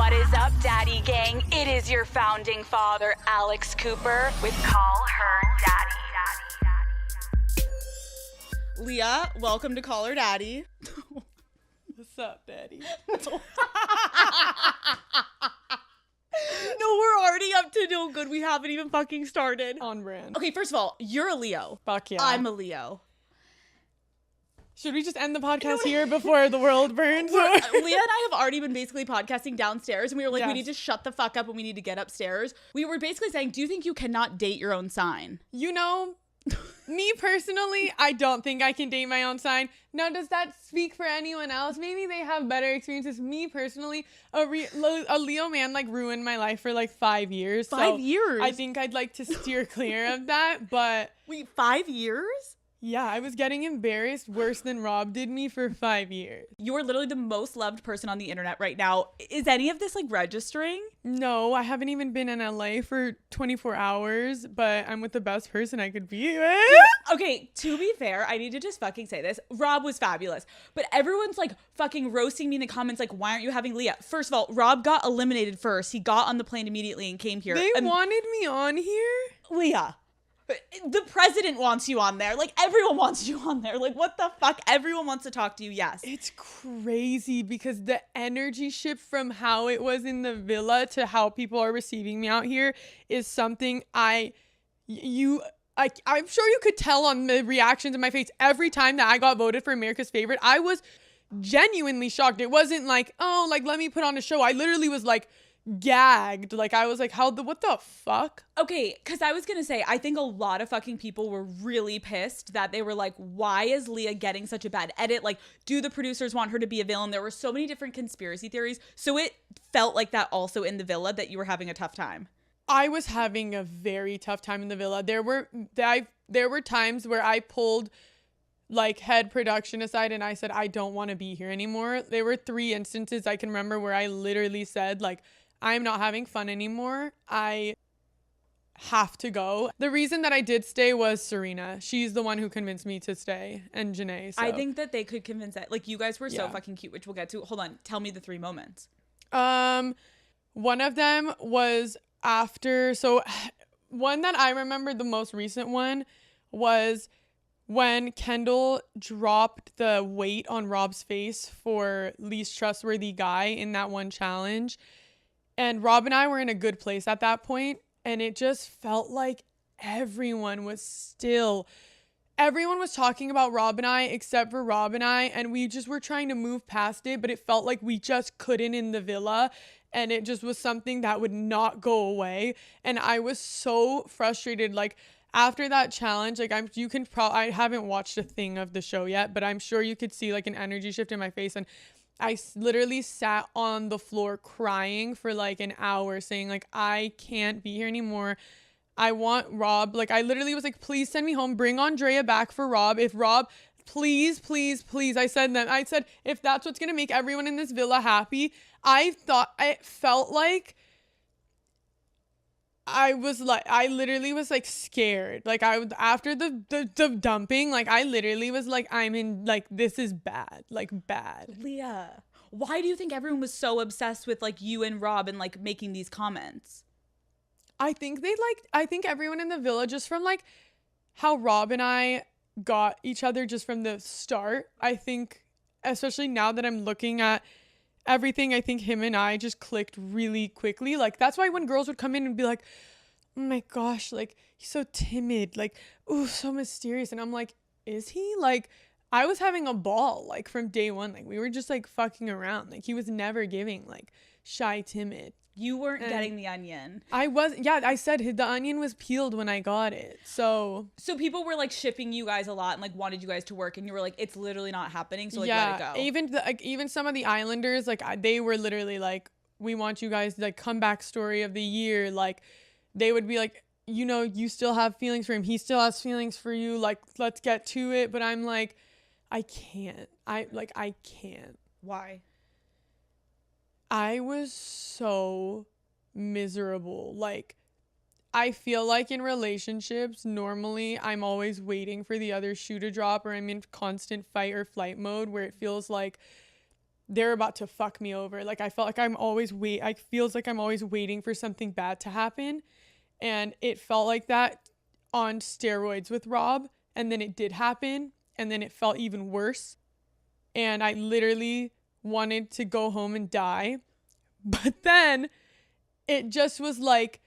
What is up, Daddy Gang? It is your founding father, Alex Cooper, with Call Her Daddy. Leah, welcome to Call Her Daddy. What's up, Daddy? No, we're already up to no good. We haven't even fucking started. On brand. Okay, first of all, you're a Leo. Fuck yeah. I'm a Leo. Should we just end the podcast here before the world burns? Leah and I have already been basically podcasting downstairs, and we were like, Yes. we need to shut the fuck up and we need to get upstairs. We were basically saying, do you think you cannot date your own sign? You know, me personally, I don't think I can date my own sign. Now, does that speak for anyone else? Maybe they have better experiences. Me personally, a Leo man like ruined my life for like 5 years. 5 years? I think I'd like to steer clear of that, but Wait, 5 years? yeah, I was getting embarrassed worse than Rob did me for 5 years. You are literally the most loved person on the internet right now. Is any of this like registering? No, I haven't even been in LA for 24 hours, but I'm with the best person I could be with. Okay, to be fair, I need to just fucking say this. Rob was fabulous, but everyone's like fucking roasting me in the comments like, why aren't you having Leah? First of all, Rob got eliminated first. He got on the plane immediately and came here. They And wanted me on here? Leah, the president wants you on there. Like, everyone wants you on there. Like, what the fuck? Everyone wants to talk to you, yes. It's crazy because the energy shift from how it was in the villa to how people are receiving me out here is something I'm sure you could tell on the reactions in my face every time that I got voted for America's favorite. I was genuinely shocked. It wasn't like, oh, like, let me put on a show. I literally was like gagged. Like, I was like, what the fuck? Okay, because I was going to say, I think a lot of fucking people were really pissed that they were like, why is Leah getting such a bad edit? Like, do the producers want her to be a villain? There were so many different conspiracy theories. So it felt like that also in the villa, that you were having a tough time. I was having a very tough time in the villa. There were times where I pulled like head production aside and I said, I don't want to be here anymore. There were 3 instances I can remember where I literally said, like, I'm not having fun anymore. I have to go. The reason that I did stay was Serena. She's the one who convinced me to stay, and Janae. So. I think that they could convince that. Like, you guys were so Yeah. fucking cute, which we'll get to. Hold on. Tell me the 3 moments. One of them was after, so one that I remember, the most recent one, was when Kendall dropped the weight on Rob's face for least trustworthy guy in that one challenge. And Rob and I were in a good place at that point, and it just felt like everyone was talking about Rob and I except for Rob and I, and we just were trying to move past it, but it felt like we just couldn't in the villa, and it just was something that would not go away. And I was so frustrated. Like, after that challenge, like, I haven't watched a thing of the show yet, but I'm sure you could see like an energy shift in my face, and I literally sat on the floor crying for like an hour saying like, I can't be here anymore. I want Rob. Like, I literally was like, please send me home. Bring Andrea back for Rob. If Rob, please, please, please. I said, if that's what's going to make everyone in this villa happy. I felt like I literally was like scared. Like, after the dumping, like, I literally was like, this is bad, like bad. Leah, why do you think everyone was so obsessed with like you and Rob and like making these comments? I think everyone in the villa, just from like how Rob and I got each other just from the start. I think, especially now that I'm looking at everything, I think him and I just clicked really quickly. Like, that's why when girls would come in and be like, oh my gosh, like, he's so timid, like, ooh, so mysterious. And I'm like, is he? Like, I was having a ball, like, from day one. Like, we were just like fucking around. Like, he was never giving like shy, timid. You weren't getting the onion. I said the onion was peeled when I got it. So people were like shipping you guys a lot and like wanted you guys to work, and you were like, it's literally not happening. So like, yeah, let it go. Even some of the Islanders, like, they were literally like, we want you guys to like comeback story of the year. Like, they would be like, you know, you still have feelings for him. He still has feelings for you. Like, let's get to it. But I'm like, I can't. I can't. Why? I was so miserable. Like, I feel like in relationships, normally I'm always waiting for the other shoe to drop, or I'm in constant fight or flight mode, where it feels like they're about to fuck me over. Like I felt like I feels like I'm always waiting for something bad to happen. And it felt like that on steroids with Rob. And then it did happen. And then it felt even worse. And I literally wanted to go home and die. But then it just was like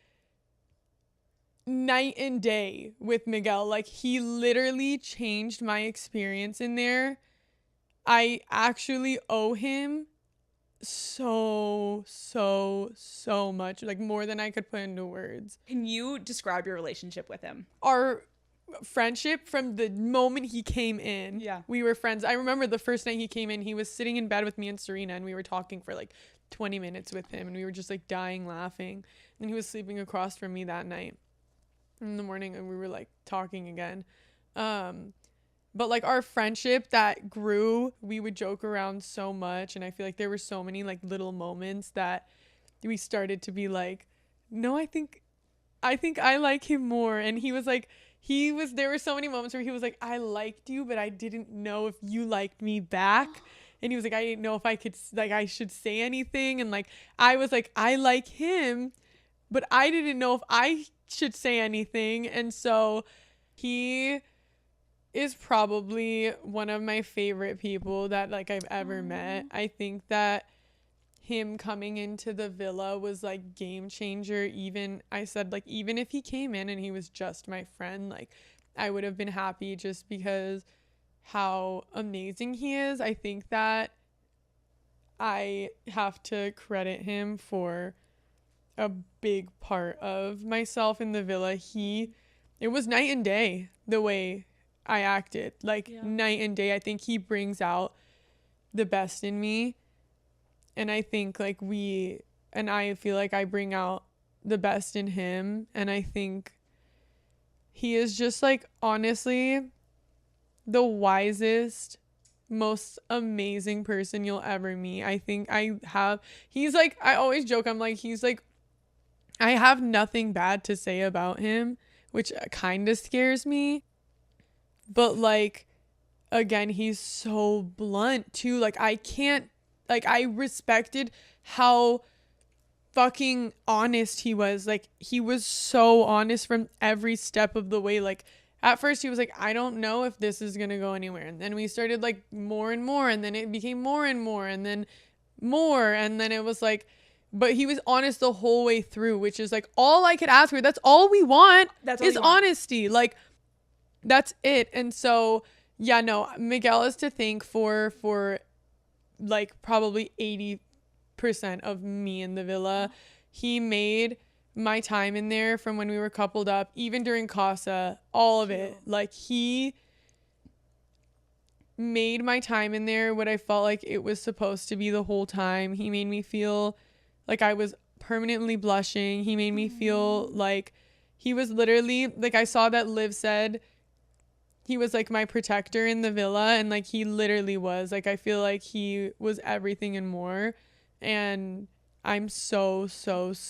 night and day with Miguel. Like he literally changed my experience in there. I actually owe him so much, like more than I could put into words. Can you describe your relationship with him? Our friendship from the moment he came in, we were friends. I remember the first night he came in, he was sitting in bed with me and Serena, and we were talking for like 20 minutes with him, and we were just like dying laughing. And he was sleeping across from me that night in the morning, and we were like talking again. But like our friendship that grew, we would joke around so much, and I feel like there were so many like little moments that we started to be like, no, I think I like him more. And he was like, there were so many moments where he was like, I liked you, but I didn't know if you liked me back. And he was like, I didn't know if I could, like, I should say anything. And like, I was like, I like him, but I didn't know if I should say anything. And so he is probably one of my favorite people that like I've ever met. I think that him coming into the villa was like game changer. Even I said like, even if he came in and he was just my friend, like I would have been happy just because how amazing he is. I think that I have to credit him for a big part of myself in the villa. It was night and day the way I acted, like night and day. I think he brings out the best in me, and I think like I feel like I bring out the best in him. And I think he is just like honestly the wisest, most amazing person you'll ever meet. I think he's like, I always joke, I'm like, he's like, I have nothing bad to say about him, which kind of scares me. But like, again, he's so blunt too. Like I respected how fucking honest he was. Like he was so honest from every step of the way. Like at first he was like, I don't know if this is going to go anywhere. And then we started like more and more, and then it became more and more, and then more. And then it was like, but he was honest the whole way through, which is like all I could ask for. That's all we want. Is honesty. Like that's it. And so, yeah, no, Miguel is to thank for like probably 80% of me in the villa. He made my time in there from when we were coupled up, even during Casa, all of it. Like he made my time in there what I felt like it was supposed to be the whole time. He made me feel like I was permanently blushing. He made me feel like he was literally, like I saw that Liv said he was like my protector in the villa, and like he literally was. Like I feel like he was everything and more, and I'm so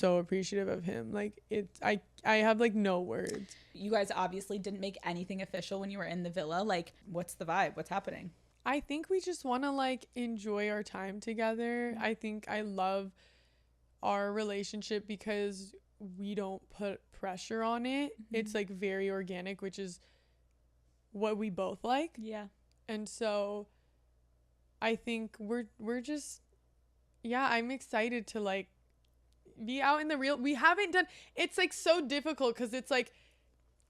appreciative of him. Like I have like no words. You guys obviously didn't make anything official when you were in the villa. Like what's the vibe? What's happening? I think we just want to like enjoy our time together. I think I love our relationship because we don't put pressure on it. It's like very organic, which is what we both like. Yeah. And so I think we're just, I'm excited to like be out in the real. We haven't done, it's like so difficult because it's like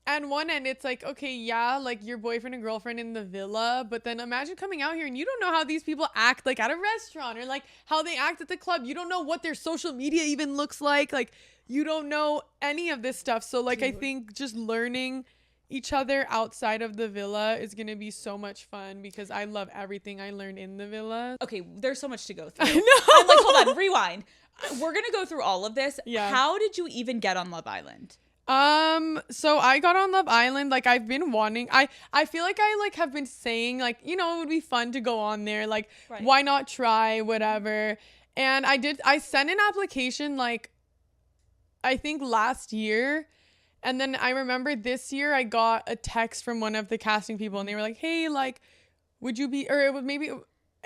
on one end it's like, okay, like your boyfriend and girlfriend in the villa, but then imagine coming out here and you don't know how these people act like at a restaurant, or like how they act at the club. You don't know what their social media even looks like you don't know any of this stuff. So like I think just learning each other outside of the villa is going to be so much fun because I love everything I learned in the villa. Okay, there's so much to go through. I know. I'm like, hold on, rewind. We're going to go through all of this. Yeah. How did you even get on Love Island? So I got on Love Island. Like I've been wanting, I feel like I like have been saying like, you know, it would be fun to go on there. Like, why not try whatever? And I sent an application like, I think last year. And then I remember this year I got a text from one of the casting people, and they were like, hey, like, would you be, or it was maybe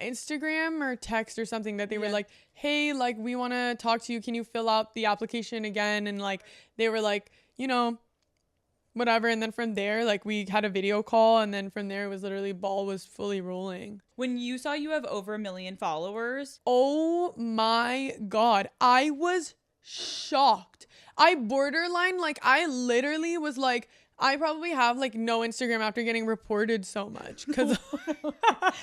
Instagram or text or something that they were like, hey, like, we want to talk to you. Can you fill out the application again? And like, they were like, you know, whatever. And then from there, like, we had a video call, and then from there it was literally ball was fully rolling. When you saw you have over 1 million followers, oh my God, I was shocked. I borderline, like, I literally was like, I probably have like no Instagram after getting reported so much, because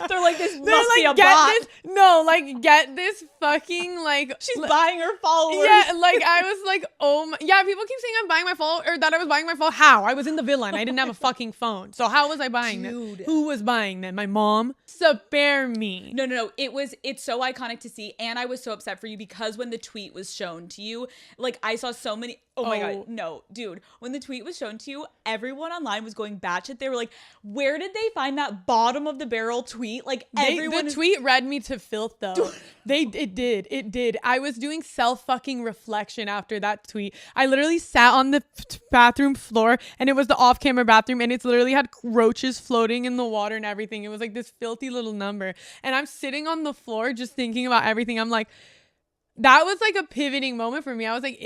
they're like, this must be a bot. Get this fucking, like, she's buying her followers. Yeah, like, I was like, oh my, yeah, people keep saying I'm buying my phone, or that I was buying my phone. How? I was in the villa and I didn't have a fucking phone. So how was I buying them? Who was buying them? My mom? Spare me. No. It's so iconic to see. And I was so upset for you because when the tweet was shown to you, like, I saw so many, oh my God, no, dude. When the tweet was shown to you, everyone online was going batshit. They were like, where did they find that bottom of the barrel tweet? Like, the tweet read me to filth, though. It did. I was doing self-fucking reflection after that tweet. I literally sat on the bathroom floor, and it was the off-camera bathroom, and it's literally had roaches floating in the water and everything. It was like this filthy little number. And I'm sitting on the floor just thinking about everything. I'm like, that was like a pivoting moment for me. I was like,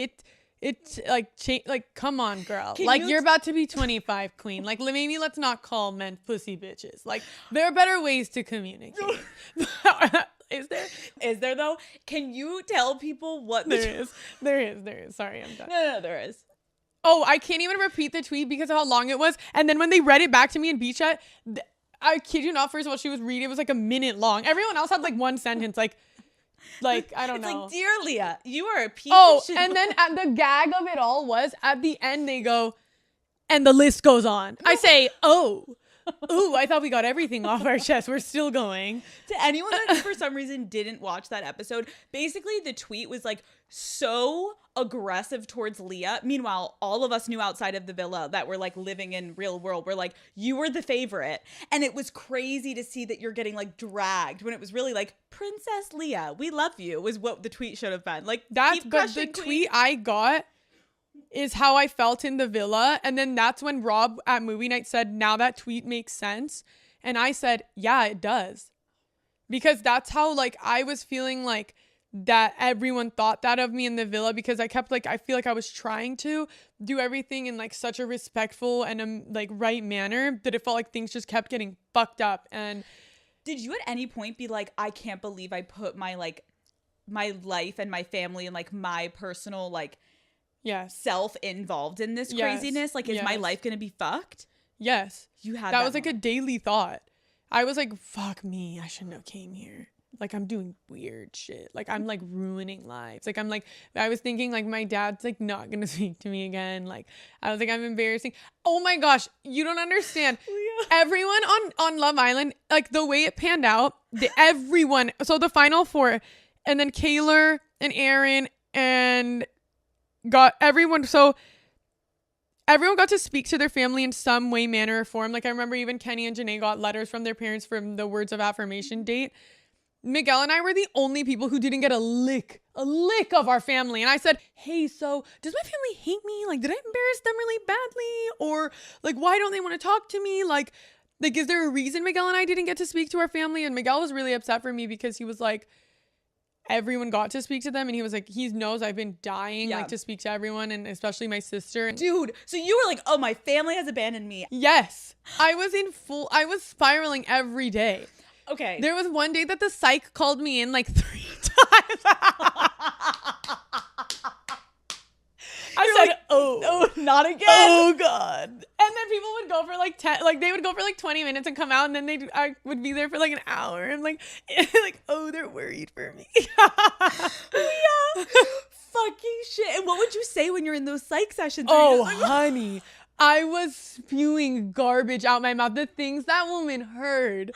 it's like, come on, girl. You're about to be 25, queen. Like, maybe let's not call men pussy bitches. Like, there are better ways to communicate. Is there though? Can you tell people what there is? There is. Sorry, I'm done. No, there is. Oh, I can't even repeat the tweet because of how long it was. And then when they read it back to me in beach chat, I kid you not, first of all, she was reading, it was like a minute long. Everyone else had like one sentence, like I don't know. It's like, dear Leah, you are a piece of shit. And then the gag of it all was at the end they go, and the list goes on. I say, ooh, I thought we got everything off our chest. We're still going. To anyone that for some reason didn't watch that episode, basically the tweet was like so aggressive towards Leah. Meanwhile, all of us knew outside of the villa that were like living in real world. We're like, you were the favorite. And it was crazy to see that you're getting like dragged when it was really like, Princess Leah, we love you, was what the tweet should have been. Like, but the tweet I got is how I felt in the villa. And then that's when Rob at movie night said, now that tweet makes sense. And I said, yeah, it does. Because that's how, like, I was feeling like that everyone thought that of me in the villa, because I kept like, I feel like I was trying to do everything in like such a respectful and like right manner that it felt like things just kept getting fucked up. And did you at any point be like, I can't believe I put my like my life and my family and like my personal like self involved in this craziness? Like, is my life gonna be fucked? Yes. You had that was like a daily thought. I was like, fuck me, I shouldn't have came here. Like, I'm doing weird shit. Like, I'm like ruining lives. Like, I was thinking like my dad's like not gonna speak to me again. Like, I was like, I'm embarrassing. Oh my gosh, you don't understand. Everyone on Love Island, like the way it panned out, everyone. So the final four, and then Kaylor and Aaron and got everyone. So everyone got to speak to their family in some way, manner, or form. Like, I remember even Kenny and Janae got letters from their parents from the words of affirmation date. Miguel and I were the only people who didn't get a lick of our family. And I said, hey, so does my family hate me? Like, did I embarrass them really badly? Or like, why don't they want to talk to me? Like, is there a reason Miguel and I didn't get to speak to our family? And Miguel was really upset for me because he was like, everyone got to speak to them. And he was like, he knows I've been dying like to speak to everyone, and especially my sister. Dude, so you were like, oh, my family has abandoned me. Yes. I was spiraling every day. Okay. There was one day that the psych called me in like 3 times. I said, oh, not again. Oh God. And then people would go for like 10, like they would go for like 20 minutes and come out, and then I would be there for like an hour. And like, oh, they're worried for me. Yeah. Fucking shit. And what would you say when you're in those psych sessions? Oh, honey. I was spewing garbage out my mouth. The things that woman heard.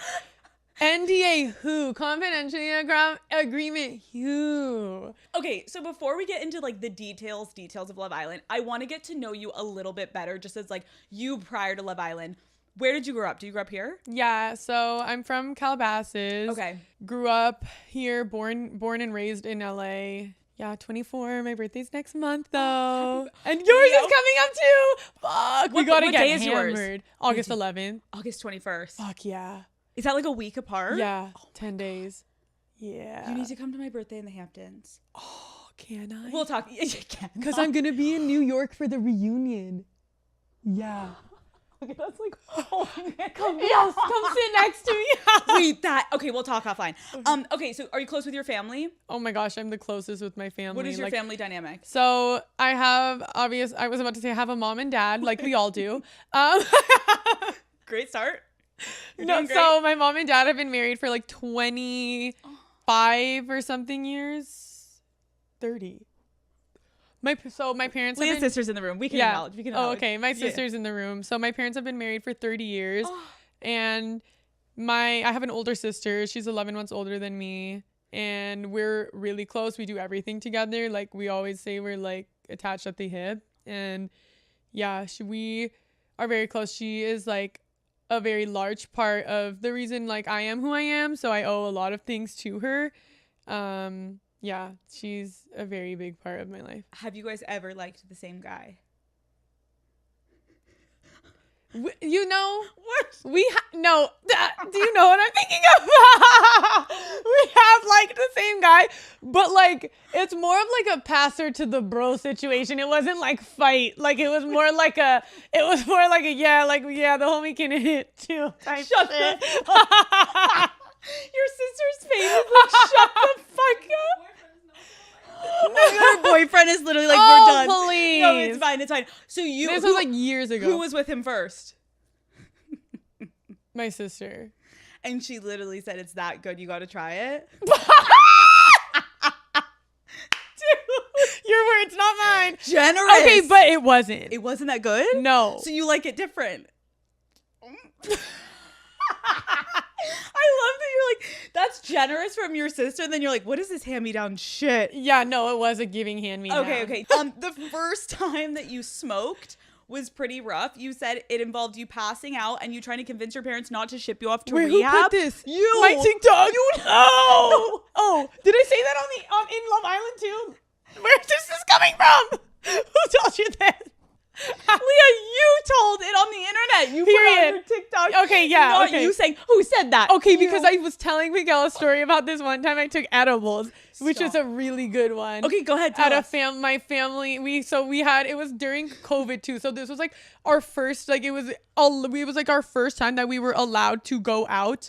NDA who? Confidentiality agreement who? Okay, so before we get into like the details of Love Island, I want to get to know you a little bit better, just as like you prior to Love Island. Where did you grow up? Did you grow up here? Yeah, so I'm from Calabasas. Okay. Grew up here, born and raised in LA. Yeah, 24. My birthday's next month, though. And yours is coming up, too. Fuck. We got to get hammered. August 11th. August 21st. Fuck, yeah. Is that like a week apart? Yeah, 10 days. Yeah. You need to come to my birthday in the Hamptons. Oh, can I? We'll talk. You can. Because I'm going to be in New York for the reunion. Yeah. Okay, that's like, oh, Come sit next to me. wait, okay, we'll talk offline. Okay, so are you close with your family? Oh my gosh, I'm the closest with my family. What is your family dynamic? So I was about to say I have a mom and dad, like we all do. Great start. No, so my mom and dad have been married for like 25 or something years. 30. My parents Leah's have been, sister's in the room. We can acknowledge. We can Oh, acknowledge. okay. My sister's in the room. So my parents have been married for 30 years. And I have an older sister. She's 11 months older than me. And we're really close. We do everything together. Like we always say we're like attached at the hip. And yeah, we are very close. She is like a very large part of the reason like I am who I am. So I owe a lot of things to her. Yeah, she's a very big part of my life. Have you guys ever liked the same guy? You know What? no. Do you know what I'm thinking of? We have like the same guy, but like it's more of like a passer to the bro situation. It wasn't like fight. Like it was more like the homie can hit too. Shut the Your sister's face is like, shut the fuck up. Her boyfriend is literally like, we're done. Please. No, it's fine. It's fine. So This was like years ago. Who was with him first? My sister? And she literally said, it's that good. You got to try it. Your words, not mine. Generous. Okay, but it wasn't. It wasn't that good? No. So you like it different. I love that you're like, that's generous from your sister. And then you're like, what is this hand-me-down shit? Yeah, no, it was a giving hand-me-down. Okay. The first time that you smoked was pretty rough. You said it involved you passing out and you trying to convince your parents not to ship you off to Wait, rehab. who put this? You. My TikTok. You. Oh. Oh. Did I say that in Love Island too? Where's this coming from? Who told you this? Leah, you told it on the internet. You put on your TikTok. Okay, yeah. Not Okay. you saying, who said that? Okay, You. because I was telling Miguel a story about this one time I took edibles, which is Stop. a really good one. Okay, go ahead. At Tell a us. my family, it was during COVID too. So this was like our first, like it was like our first time that we were allowed to go out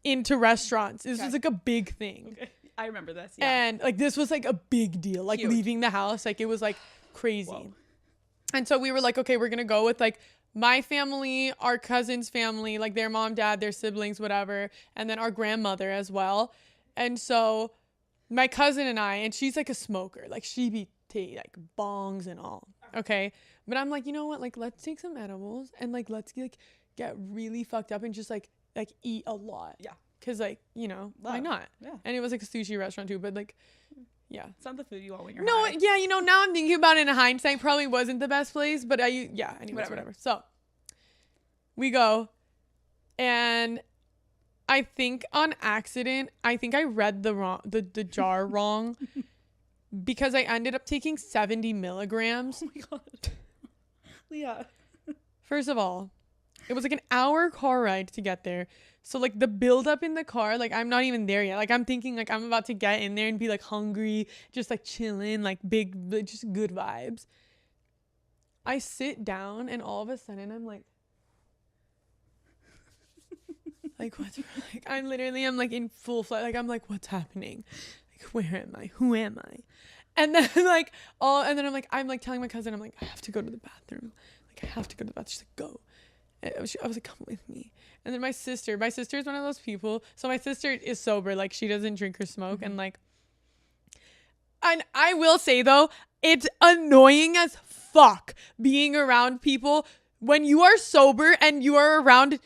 into restaurants. This was like a big thing. Okay. I remember this. Yeah. And like this was like a big deal, like Huge. leaving the house, like it was like crazy. Whoa. And so we were like, okay, we're gonna go with like my family, our cousin's family, like their mom, dad, their siblings, whatever, and then our grandmother as well. And so my cousin and I, and she's like a smoker, like she be like bongs and all, okay. But I'm like, you know what, like let's take some edibles and like let's get really fucked up and just like eat a lot. Yeah. Cause like, you know, why not? Yeah. And it was like a sushi restaurant too, but like, yeah. It's not the food you want when you're No, high. yeah, you know, now I'm thinking about it in hindsight, probably wasn't the best place, but anyways, whatever. So we go, and I think on accident, I read the jar wrong because I ended up taking 70 milligrams. Oh my God. Leah. First of all, it was like an hour car ride to get there. So like the build up in the car, like I'm not even there yet. Like I'm thinking like I'm about to get in there and be like hungry, just like chilling, like just good vibes. I sit down and all of a sudden I'm like what's like I'm like in full flight. Like I'm like, what's happening? Like where am I? Who am I? And then I'm like telling my cousin, I'm like, I have to go to the bathroom. Like I have to go to the bathroom. She's like, go. I was like, come with me. And then my sister is one of those people. So my sister is sober. Like she doesn't drink or smoke. Mm-hmm. And like, and I will say though, it's annoying as fuck being around people when you are sober and you are around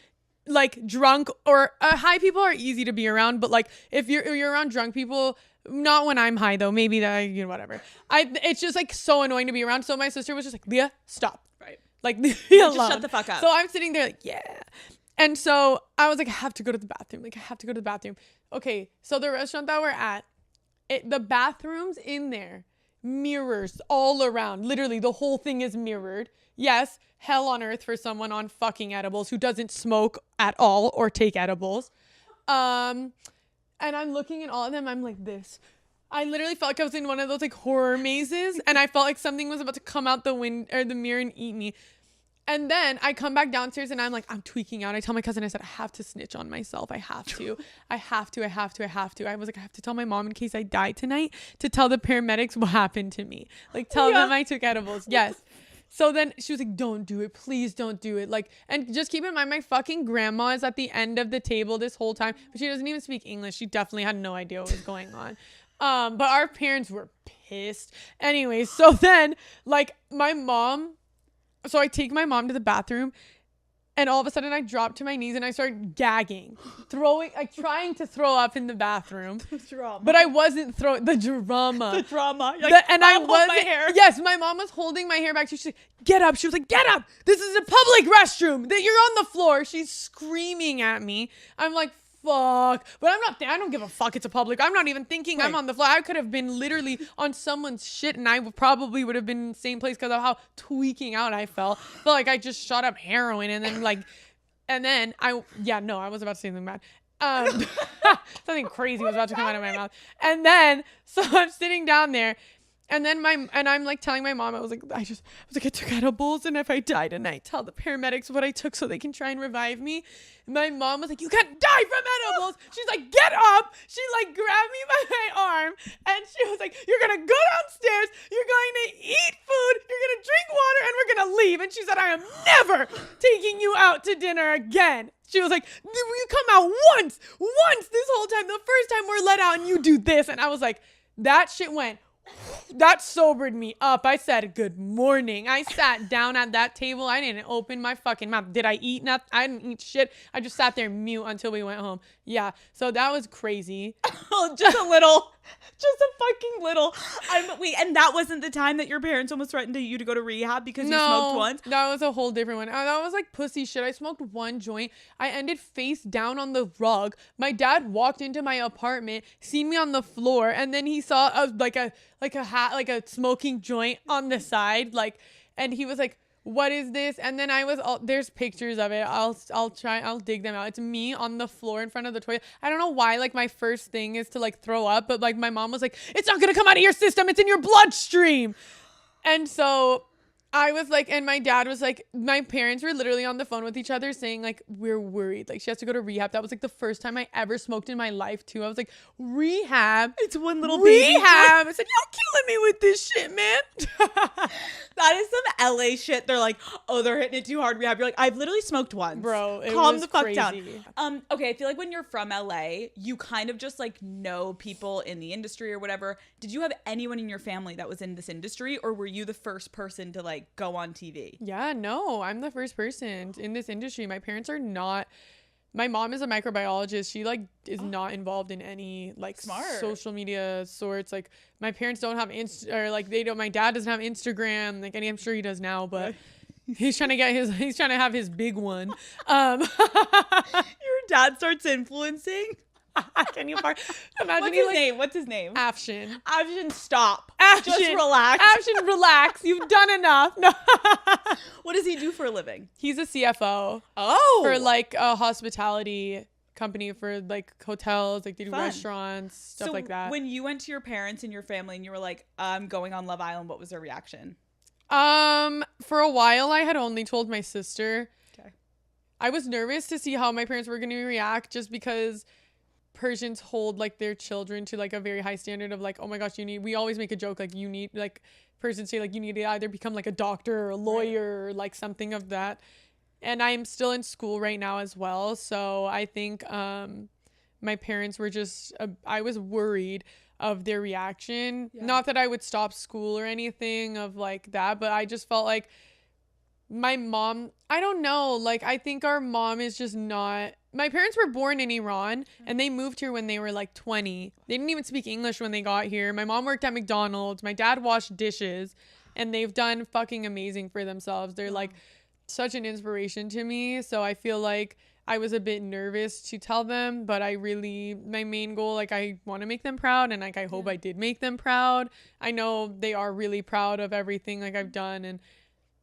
like drunk or high people are easy to be around. But like if you're around drunk people, not when I'm high though, maybe that, you know, whatever. It's just like so annoying to be around. So my sister was just like, Leah, stop. Right. Like, leave me alone. Just shut the fuck up. So I'm sitting there like, yeah. And so I was like, I have to go to the bathroom. Like, I have to go to the bathroom. Okay, so the restaurant that we're at, the bathrooms in there mirrors all around. Literally, the whole thing is mirrored. Yes, hell on earth for someone on fucking edibles who doesn't smoke at all or take edibles. And I'm looking at all of them. I'm like this. I literally felt like I was in one of those like horror mazes, and I felt like something was about to come out the window or the mirror and eat me. And then I come back downstairs and I'm like, I'm tweaking out. I tell my cousin, I said, I have to snitch on myself. I have to. I was like, I have to tell my mom in case I die tonight to tell the paramedics what happened to me. Like, tell them I took edibles. Yes. So then she was like, don't do it. Please don't do it. Like, and just keep in mind, my fucking grandma is at the end of the table this whole time, but she doesn't even speak English. She definitely had no idea what was going on. But our parents were pissed. Anyway, so then like so I take my mom to the bathroom, and all of a sudden I drop to my knees and I start gagging, trying to throw up in the bathroom. But I wasn't throwing the drama. Like, and I was my hair. Yes, my mom was holding my hair back. She's like, get up. She was like, get up. This is a public restroom. That you're on the floor. She's screaming at me. I'm like, fuck. But I don't give a fuck. It's a public. I'm not even thinking I'm on the floor. I could have been literally on someone's shit, and I probably would have been in the same place because of how tweaking out I felt. Felt like I just shot up heroin, and then I was about to say something bad. Something crazy was about to come out of my mouth. And then so I'm sitting down there, and then I'm like telling my mom, I was like, I took edibles, and if I die tonight, tell the paramedics what I took so they can try and revive me. And my mom was like, you can't die from edibles. She's like, get up. She like grabbed me by my arm, and she was like, you're gonna go downstairs, you're going to eat food, you're gonna drink water, and we're gonna leave. And she said, I am never taking you out to dinner again. She was like, you come out once this whole time. The first time we're let out and you do this. And I was like, that shit went. That sobered me up. I said, good morning. I sat down at that table. I didn't open my fucking mouth. Did I eat nothing? I didn't eat shit. I just sat there mute until we went home. Yeah. So that was crazy. Just a little. Just a fucking little. And that wasn't the time that your parents almost threatened you to go to rehab because you smoked once? That was a whole different one. That was like pussy shit. I smoked one joint. I ended face down on the rug. My dad walked into my apartment, seen me on the floor, and then he saw a smoking joint on the side, and he was like, what is this? And then there's pictures of it. I'll dig them out. It's me on the floor in front of the toilet. I don't know why, like, my first thing is to like throw up, but like my mom was like, it's not gonna come out of your system, it's in your bloodstream. And so I was like, and my dad was like, my parents were literally on the phone with each other saying like, we're worried. Like, she has to go to rehab. That was like the first time I ever smoked in my life too. I was like, rehab? It's one little baby. Rehab. I said, y'all killing me with this shit, man. That is some LA shit. They're like, oh, they're hitting it too hard. Rehab. You're like, I've literally smoked once. Bro, it calm was the fuck crazy. down. Okay, I feel like when you're from LA, you kind of just like know people in the industry or whatever. Did you have anyone in your family that was in this industry, or were you the first person to like go on TV? Yeah, no, I'm the first person in this industry. My parents are not. My mom is a microbiologist. She like is not involved in any like social media sorts. Like, my parents don't have my dad doesn't have Instagram. Like, I'm sure he does now, but he's trying to have his big one. Your dad starts influencing. Can you imagine? What's his name? Afshin. Afshin, stop. Just relax. Afshin, relax. You've done enough. No. What does he do for a living? He's a CFO. Oh. For like a hospitality company for like hotels, like they do restaurants, stuff like that. When you went to your parents and your family and you were like, I'm going on Love Island, what was their reaction? For a while I had only told my sister. Okay. I was nervous to see how my parents were going to react, just because Persians hold like their children to like a very high standard of like, oh my gosh, we always make a joke like, you need, like, Persians say like, you need to either become like a doctor or a lawyer or like something of that. And I'm still in school right now as well, so I think my parents were just I was worried of their reaction. Not that I would stop school or anything of like that, but I just felt like my mom, I don't know, like, I think our mom is just not. My parents were born in Iran and they moved here when they were like 20. They didn't even speak English when they got here. My mom worked at McDonald's. My dad washed dishes, and they've done fucking amazing for themselves. They're like such an inspiration to me. So I feel like I was a bit nervous to tell them, but my main goal, like, I want to make them proud, and like I hope I did make them proud. I know they are really proud of everything like I've done, and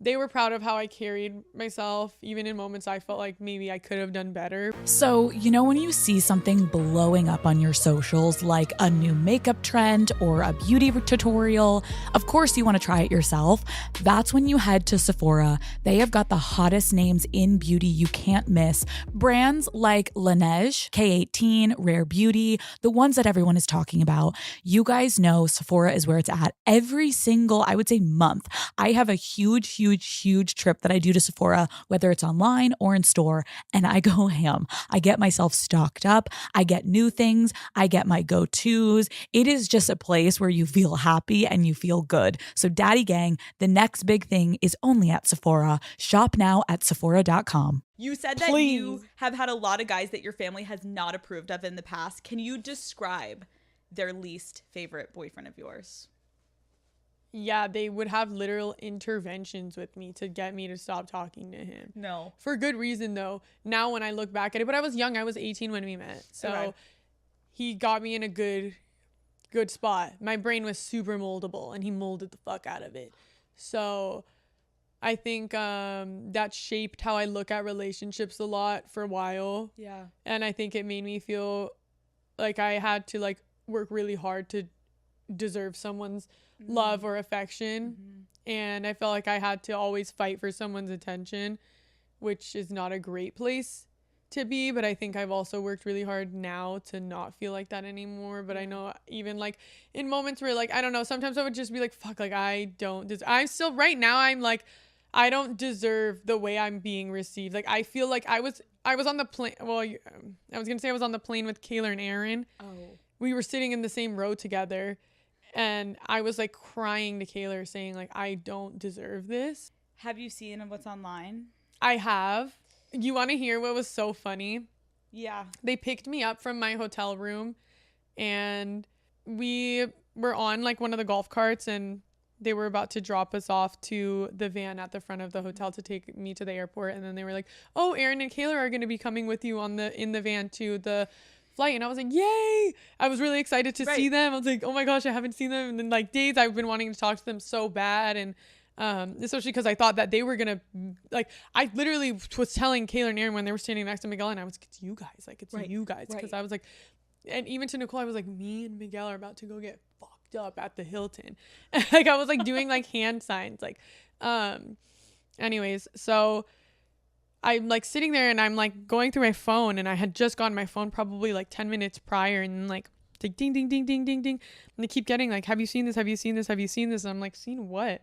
they were proud of how I carried myself, even in moments I felt like maybe I could have done better. So, you know, when you see something blowing up on your socials, like a new makeup trend or a beauty tutorial, of course you want to try it yourself. That's when you head to Sephora. They have got the hottest names in beauty you can't miss. Brands like Laneige, K18, Rare Beauty, the ones that everyone is talking about. You guys know Sephora is where it's at. Every single, I would say, month, I have a huge trip that I do to Sephora, whether it's online or in store, and I go ham. I get myself stocked up. I get new things. I get my go-tos. It is just a place where you feel happy and you feel good. So Daddy Gang, the next big thing is only at Sephora. Shop now at Sephora.com. You said that you have had a lot of guys that your family has not approved of in the past. Can you describe their least favorite boyfriend of yours? Yeah, they would have literal interventions with me to get me to stop talking to him. No. For good reason, though. Now when I look back at it, but I was young. I was 18 when we met. So he got me in a good spot. My brain was super moldable, and he molded the fuck out of it. So I think that shaped how I look at relationships a lot for a while. Yeah. And I think it made me feel like I had to like work really hard to deserve someone's love or affection. And I felt like I had to always fight for someone's attention, which is not a great place to be, but I think I've also worked really hard now to not feel like that anymore. But I know even like in moments where like I don't know, sometimes I would just be like fuck, like I'm still right now I'm like I don't deserve the way I'm being received. Like I feel like I was on the plane, well I was gonna say I was on the plane with Kayla and Aaron. We were sitting in the same row together. And I was like crying to Kayla saying like, I don't deserve this. Have you seen what's online? I have. You want to hear what was so funny? Yeah. They picked me up from my hotel room and we were on like one of the golf carts and they were about to drop us off to the van at the front of the hotel to take me to the airport. And then they were like, oh, Aaron and Kayla are going to be coming with you in the van to the flight. And I was like, yay. I was really excited to see them. I was like, oh my gosh, I haven't seen them in like days. I've been wanting to talk to them so bad. And especially because I thought that they were gonna like I literally was telling Kayla and Aaron when they were standing next to Miguel, and I was like, it's you guys, like it's you guys, because I was like, and even to Nicole I was like, me and Miguel are about to go get fucked up at the Hilton. Like I was like doing like hand signs like anyways, so I'm like sitting there and I'm like going through my phone, and I had just gotten my phone probably like 10 minutes prior, and like ding ding ding ding ding ding, and they keep getting like, have you seen this, have you seen this, have you seen this? And I'm like, seen what?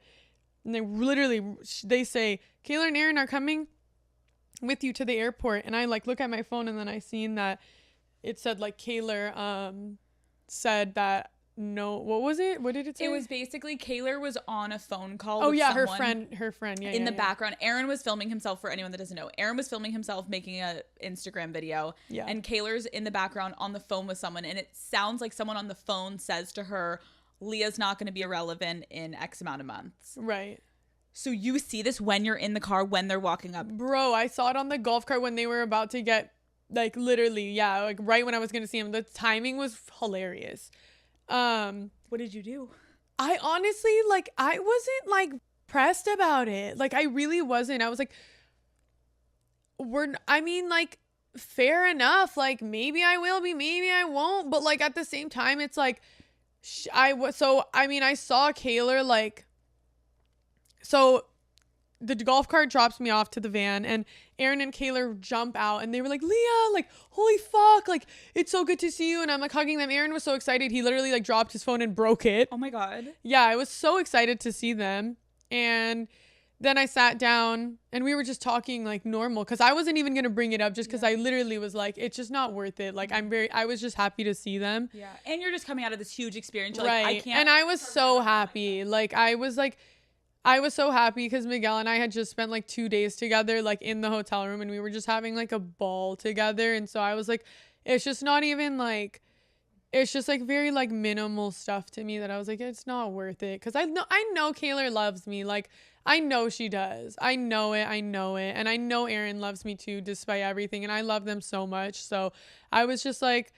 And they say Kayla and Aaron are coming with you to the airport. And I like look at my phone, and then I seen that it said like Kayla said that no, what was it? What did it say? It was basically Kayla was on a phone call. Oh with yeah, someone her friend. Yeah. In the background, Aaron was filming himself. For anyone that doesn't know, Aaron was filming himself making a Instagram video. Yeah. And Kayla's in the background on the phone with someone, and it sounds like someone on the phone says to her, Leah's not going to be irrelevant in X amount of months. Right. So you see this when you're in the car, when they're walking up. Bro, I saw it on the golf cart when they were about to get, like, literally, yeah, like, right when I was going to see him. The timing was hilarious. What did you do? I honestly, like, I wasn't, like, pressed about it. Like, I really wasn't. I was like, fair enough. Like, maybe I will be, maybe I won't. But, like, at the same time, it's like, I saw Kayla, like, so the golf cart drops me off to the van, and Aaron and Kayla jump out, and they were like, Leah, like, holy fuck, like, it's so good to see you. And I'm like hugging them. Aaron was so excited. He literally like dropped his phone and broke it. Oh my God. Yeah, I was so excited to see them. And then I sat down and we were just talking like normal, because I wasn't even going to bring it up just because I literally was like, it's just not worth it. Like, I was just happy to see them. Yeah. And you're just coming out of this huge experience. You're right. Like, I can't. And I was so happy. Like, I was so happy because Miguel and I had just spent like 2 days together, like in the hotel room, and we were just having like a ball together. And so I was like, it's just not even like, it's just like very like minimal stuff to me that I was like, it's not worth it. Cause I know Kaylor loves me. Like I know she does. I know it. And I know Aaron loves me too, despite everything. And I love them so much. So I was just like,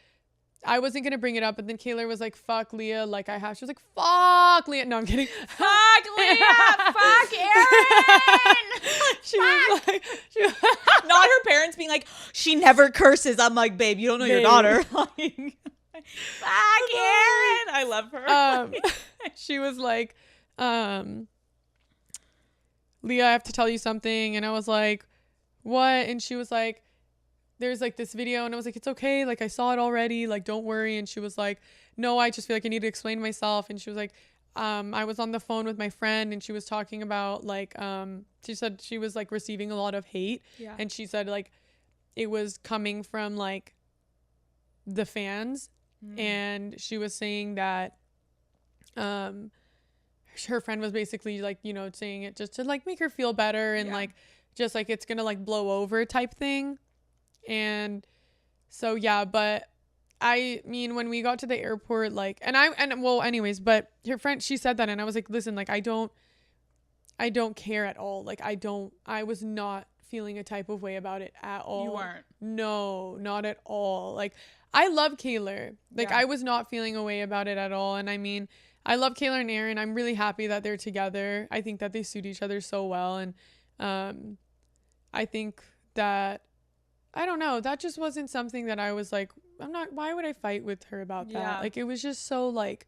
I wasn't going to bring it up. But then Kaylor was like, fuck Leah. Like she was like, fuck Leah. No, I'm kidding. Fuck Leah. Fuck Aaron. Not her parents being like, she never curses. I'm like, babe, you don't know your daughter. Like, fuck Aaron. I love her. She was like, Leah, I have to tell you something. And I was like, what? And she was like, there's like this video. And I was like, it's okay. Like I saw it already. Like, don't worry. And she was like, no, I just feel like I need to explain myself. And she was like, I was on the phone with my friend and she was talking about like, she said she was like receiving a lot of hate. Yeah. And she said like, it was coming from like the fans. And she was saying that, her friend was basically like, you know, saying it just to like make her feel better and like just like it's gonna like blow over type thing. And so yeah, but I mean when we got to the airport, like anyways, but her friend, she said that and I was like, listen, like I don't care at all. Like I was not feeling a type of way about it at all. You weren't? No, not at all. Like I love Kaylor. Like I was not feeling a way about it at all. And I mean, I love Kaylor and Aaron. I'm really happy that they're together. I think that they suit each other so well. And I think that, I don't know, that just wasn't something that I was like, why would I fight with her about that? Like, it was just so like.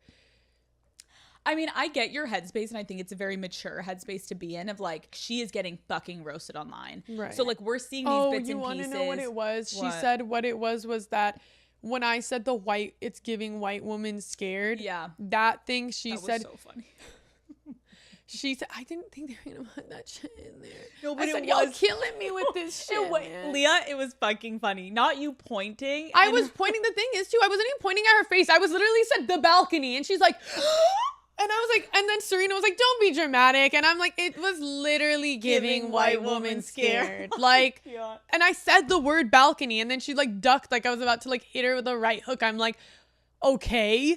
I mean, I get your headspace and I think it's a very mature headspace to be in of like, she is getting fucking roasted online. Right. So like we're seeing these bits and pieces. Oh, you want to know what it was? What? She said what it was that when I said it's giving white woman scared. Yeah. That thing she said. That was so funny. She said, I didn't think they were going to put that shit in there. No, but I said, y'all killing me with this shit, man. Leah, it was fucking funny. Not you pointing. I was pointing. The thing is, too, I wasn't even pointing at her face. I was literally said the balcony. And she's like, and I was like, and then Serena was like, don't be dramatic. And I'm like, it was literally giving white woman scared. Like, and I said the word balcony. And then she like ducked. Like I was about to like hit her with a right hook. I'm like, okay.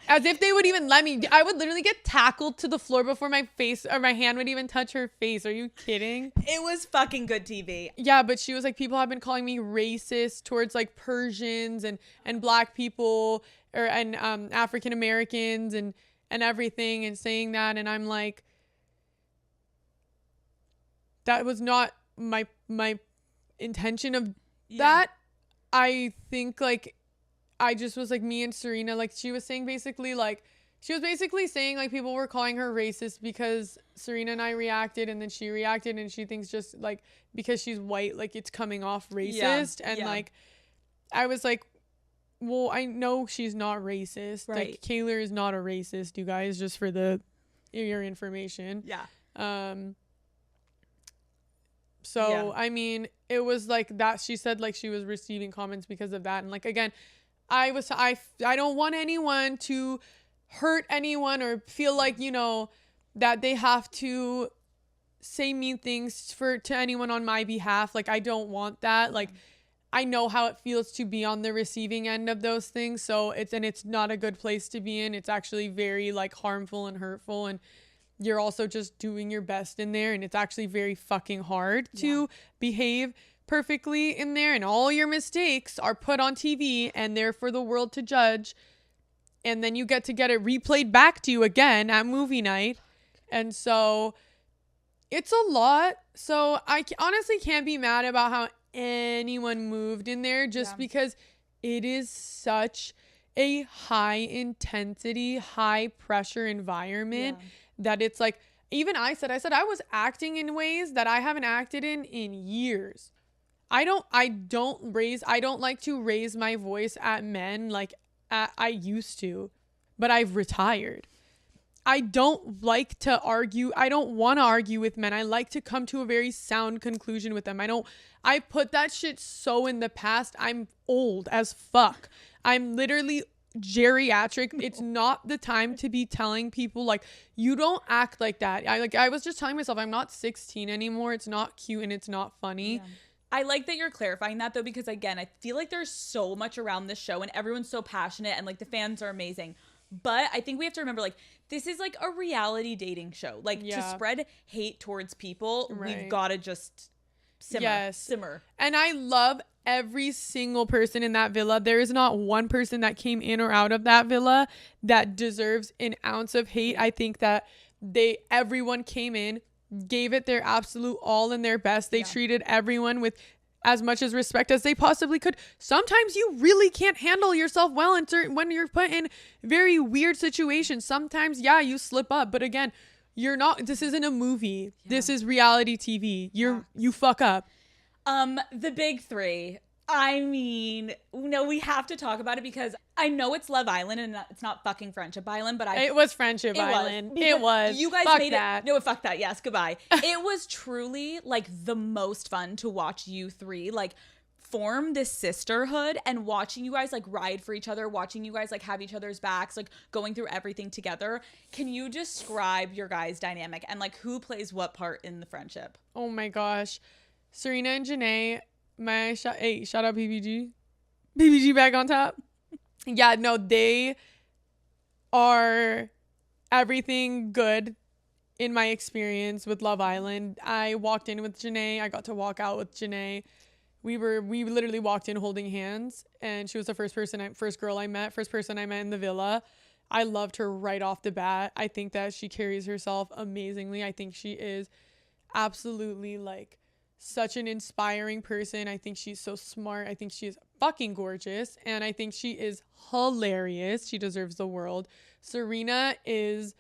As if they would even let me. I would literally get tackled to the floor before my face or my hand would even touch her face. Are you kidding? It was fucking good TV. Yeah, but she was like, people have been calling me racist towards like Persians and black people and African Americans and everything and saying that. And I'm like, that was not my intention of that. I think like, I just was like, me and Serena, like she was saying basically saying like people were calling her racist because Serena and I reacted and then she reacted and she thinks just like because she's white, like it's coming off racist. Like I was like, well, I know she's not racist. Right. Like Kaylor is not a racist, you guys, just for your information. Yeah. So I mean, it was like that. She said like she was receiving comments because of that. And like again, I don't want anyone to hurt anyone or feel like, you know, that they have to say mean things to anyone on my behalf. Like, I don't want that. Like, I know how it feels to be on the receiving end of those things. So it's not a good place to be in. It's actually very like harmful and hurtful. And you're also just doing your best in there. And it's actually very fucking hard to behave perfectly in there, and all your mistakes are put on TV and they're for the world to judge, and then you get it replayed back to you again at movie night. And so it's a lot. So I honestly can't be mad about how anyone moved in there just because it is such a high intensity, high pressure environment that it's like, even I said I was acting in ways that I haven't acted in years. I don't like to raise my voice at men like I used to, but I've retired. I don't like to argue. I don't want to argue with men. I like to come to a very sound conclusion with them. I put that shit so in the past. I'm old as fuck. I'm literally geriatric. It's not the time to be telling people like, you don't act like that. I was just telling myself I'm not 16 anymore. It's not cute and it's not funny. I like that you're clarifying that though, because again, I feel like there's so much around this show and everyone's so passionate and like the fans are amazing. But I think we have to remember, like, this is like a reality dating show. Like, to spread hate towards people, we've got to just simmer. And I love every single person in that villa. There is not one person that came in or out of that villa that deserves an ounce of hate. I think that everyone came in, gave it their absolute all and their best. They treated everyone with as much as respect as they possibly could. Sometimes you really can't handle yourself well when you're put in very weird situations. Sometimes, you slip up. But again, this isn't a movie. Yeah. This is reality TV. You fuck up. The big three. I mean, no, we have to talk about it because I know it's Love Island and it's not fucking Friendship Island, but it was Friendship Island. It was. You guys fuck made that. it. No, fuck that. Yes, goodbye. It was truly like the most fun to watch you three like form this sisterhood and watching you guys like ride for each other, watching you guys like have each other's backs, like going through everything together. Can you describe your guys' dynamic and like who plays what part in the friendship? Oh my gosh. Serena and Janae. Shout out PPG back on top. Yeah, no, they are everything good in my experience with Love Island. I walked in with Janae. I got to walk out with Janae. We literally walked in holding hands, and she was the first person first person I met in the villa. I loved her right off the bat. I think that she carries herself amazingly. I think she is absolutely like such an inspiring person. I think she's so smart. I think she is fucking gorgeous. And I think she is hilarious. She deserves the world. Serena is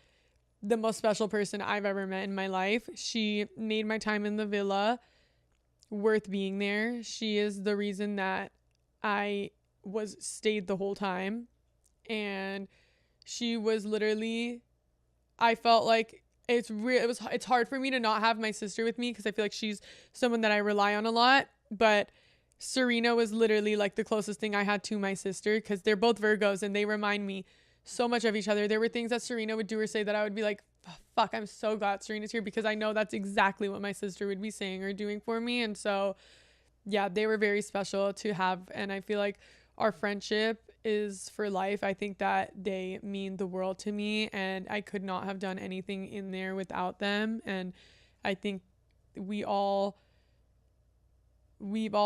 the most special person I've ever met in my life. She made my time in the villa worth being there. She is the reason that I stayed the whole time. And she was literally, I felt like it's hard for me to not have my sister with me because I feel like she's someone that I rely on a lot. But Serena was literally like the closest thing I had to my sister because they're both Virgos and they remind me so much of each other. There were things that Serena would do or say that I would be like, fuck, I'm so glad Serena's here because I know that's exactly what my sister would be saying or doing for me. And so, yeah, they were very special to have. And I feel like our friendship is for life. I think that they mean the world to me and I could not have done anything in there without them. And I think we've all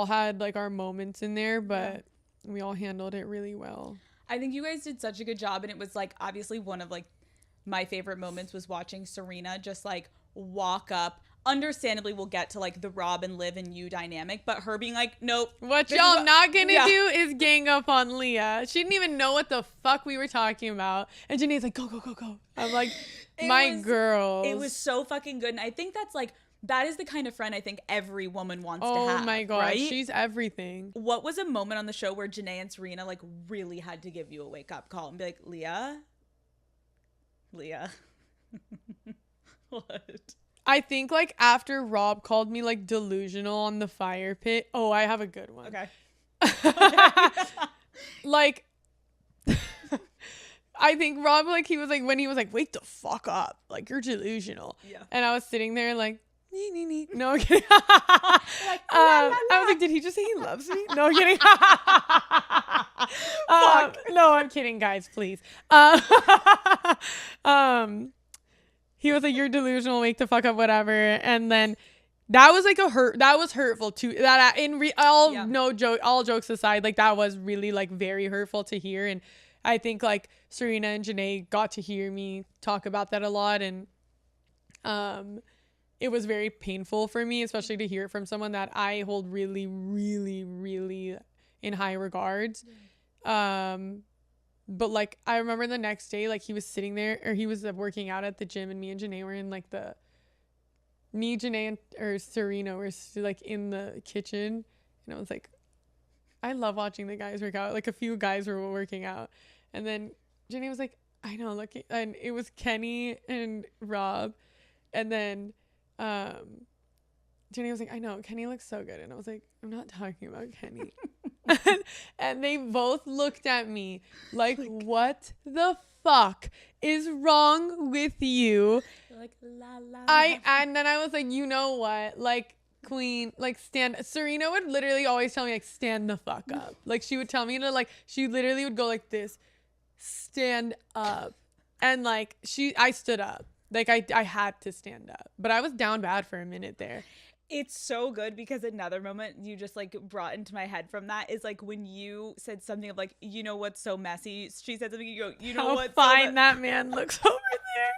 had like our moments in there, but we all handled it really well. I think you guys did such a good job. And it was like, obviously one of like my favorite moments was watching Serena just like walk up. Understandably, we'll get to like the Rob and Liv and you dynamic, but her being like, nope. What y'all not gonna do is gang up on Leah. She didn't even know what the fuck we were talking about. And Janae's like, go, go, go, go. I'm like, girls. It was so fucking good. And I think that is the kind of friend I think every woman wants to have. Oh my God, right? She's everything. What was a moment on the show where Janae and Serena like really had to give you a wake up call and be like, Leah? What? I think like after Rob called me like delusional on the fire pit. Oh, I have a good one. Okay. Like, I think Rob, like he was like, when he was like, wake the fuck up. Like, you're delusional. Yeah. And I was sitting there like, no, I'm kidding. Like, I was like, did he just say he loves me? No, I'm kidding. No, I'm kidding, guys, please. He was like, you're delusional, wake the fuck up, whatever. And then that was like that was hurtful too. All jokes aside, like that was really like very hurtful to hear. And I think like Serena and Janae got to hear me talk about that a lot. And it was very painful for me, especially to hear it from someone that I hold really, really, really in high regards. But like I remember the next day, like he was sitting there, or he was working out at the gym, and me and Janae were in like or Serena were like in the kitchen, and I was like, I love watching the guys work out. Like a few guys were working out, and then Janae was like, I know, look, and it was Kenny and Rob, and then Janae was like, I know, Kenny looks so good, and I was like, I'm not talking about Kenny. And they both looked at me like, what the fuck is wrong with you? Like, la, la, and then I was like, you know what? Like, queen, like Serena would literally always tell me like, stand the fuck up. Like she would tell me to like, she literally would go like this, stand up. And like I stood up. Like I had to stand up, but I was down bad for a minute there. It's so good because another moment you just like brought into my head from that is like when you said something of like, you know what's so messy? She said something, you go, you know what? Fine, that man looks over there.